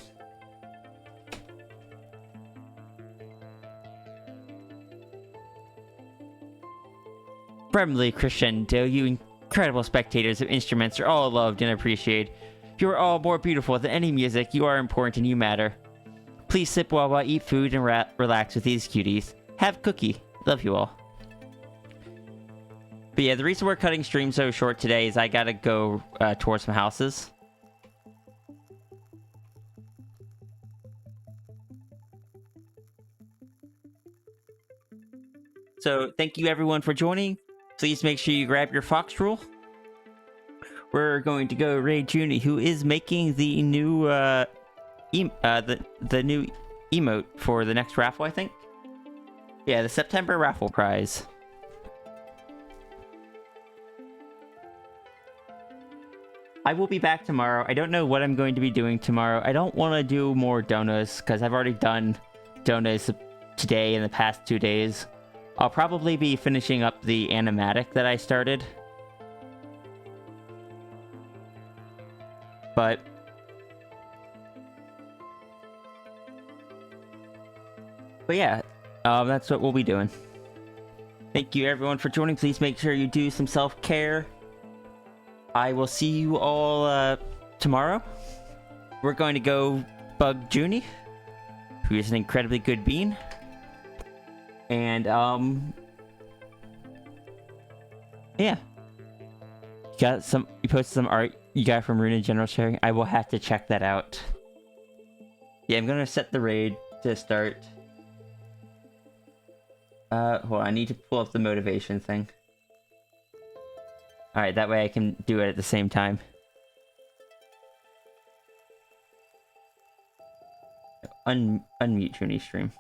Bremley Crescendo, you incredible spectators of instruments are all loved and appreciated. You are all more beautiful than any music. You are important and you matter. Please sip while I eat food and relax with these cuties. Have cookie. Love you all. But yeah, the reason we're cutting stream so short today is I gotta go towards some houses. So thank you everyone for joining. Please make sure you grab your fox rule. We're going to go raid Junie, who is making the new the new emote for the next raffle, I think. Yeah, the September raffle prize. I will be back tomorrow. I don't know what I'm going to be doing tomorrow. I don't want to do more donuts because I've already done donuts today and the past 2 days. I'll probably be finishing up the animatic that I started. But yeah, that's what we'll be doing. Thank you everyone for joining. Please make sure you do some self-care. I will see you all tomorrow. We're going to go bug Junie, who is an incredibly good bean. And yeah. You posted some art you got from Runa General Sharing. I will have to check that out. Yeah, I'm gonna set the raid to start. Hold on, I need to pull up the motivation thing. Alright, that way I can do it at the same time. Unmute Junie stream.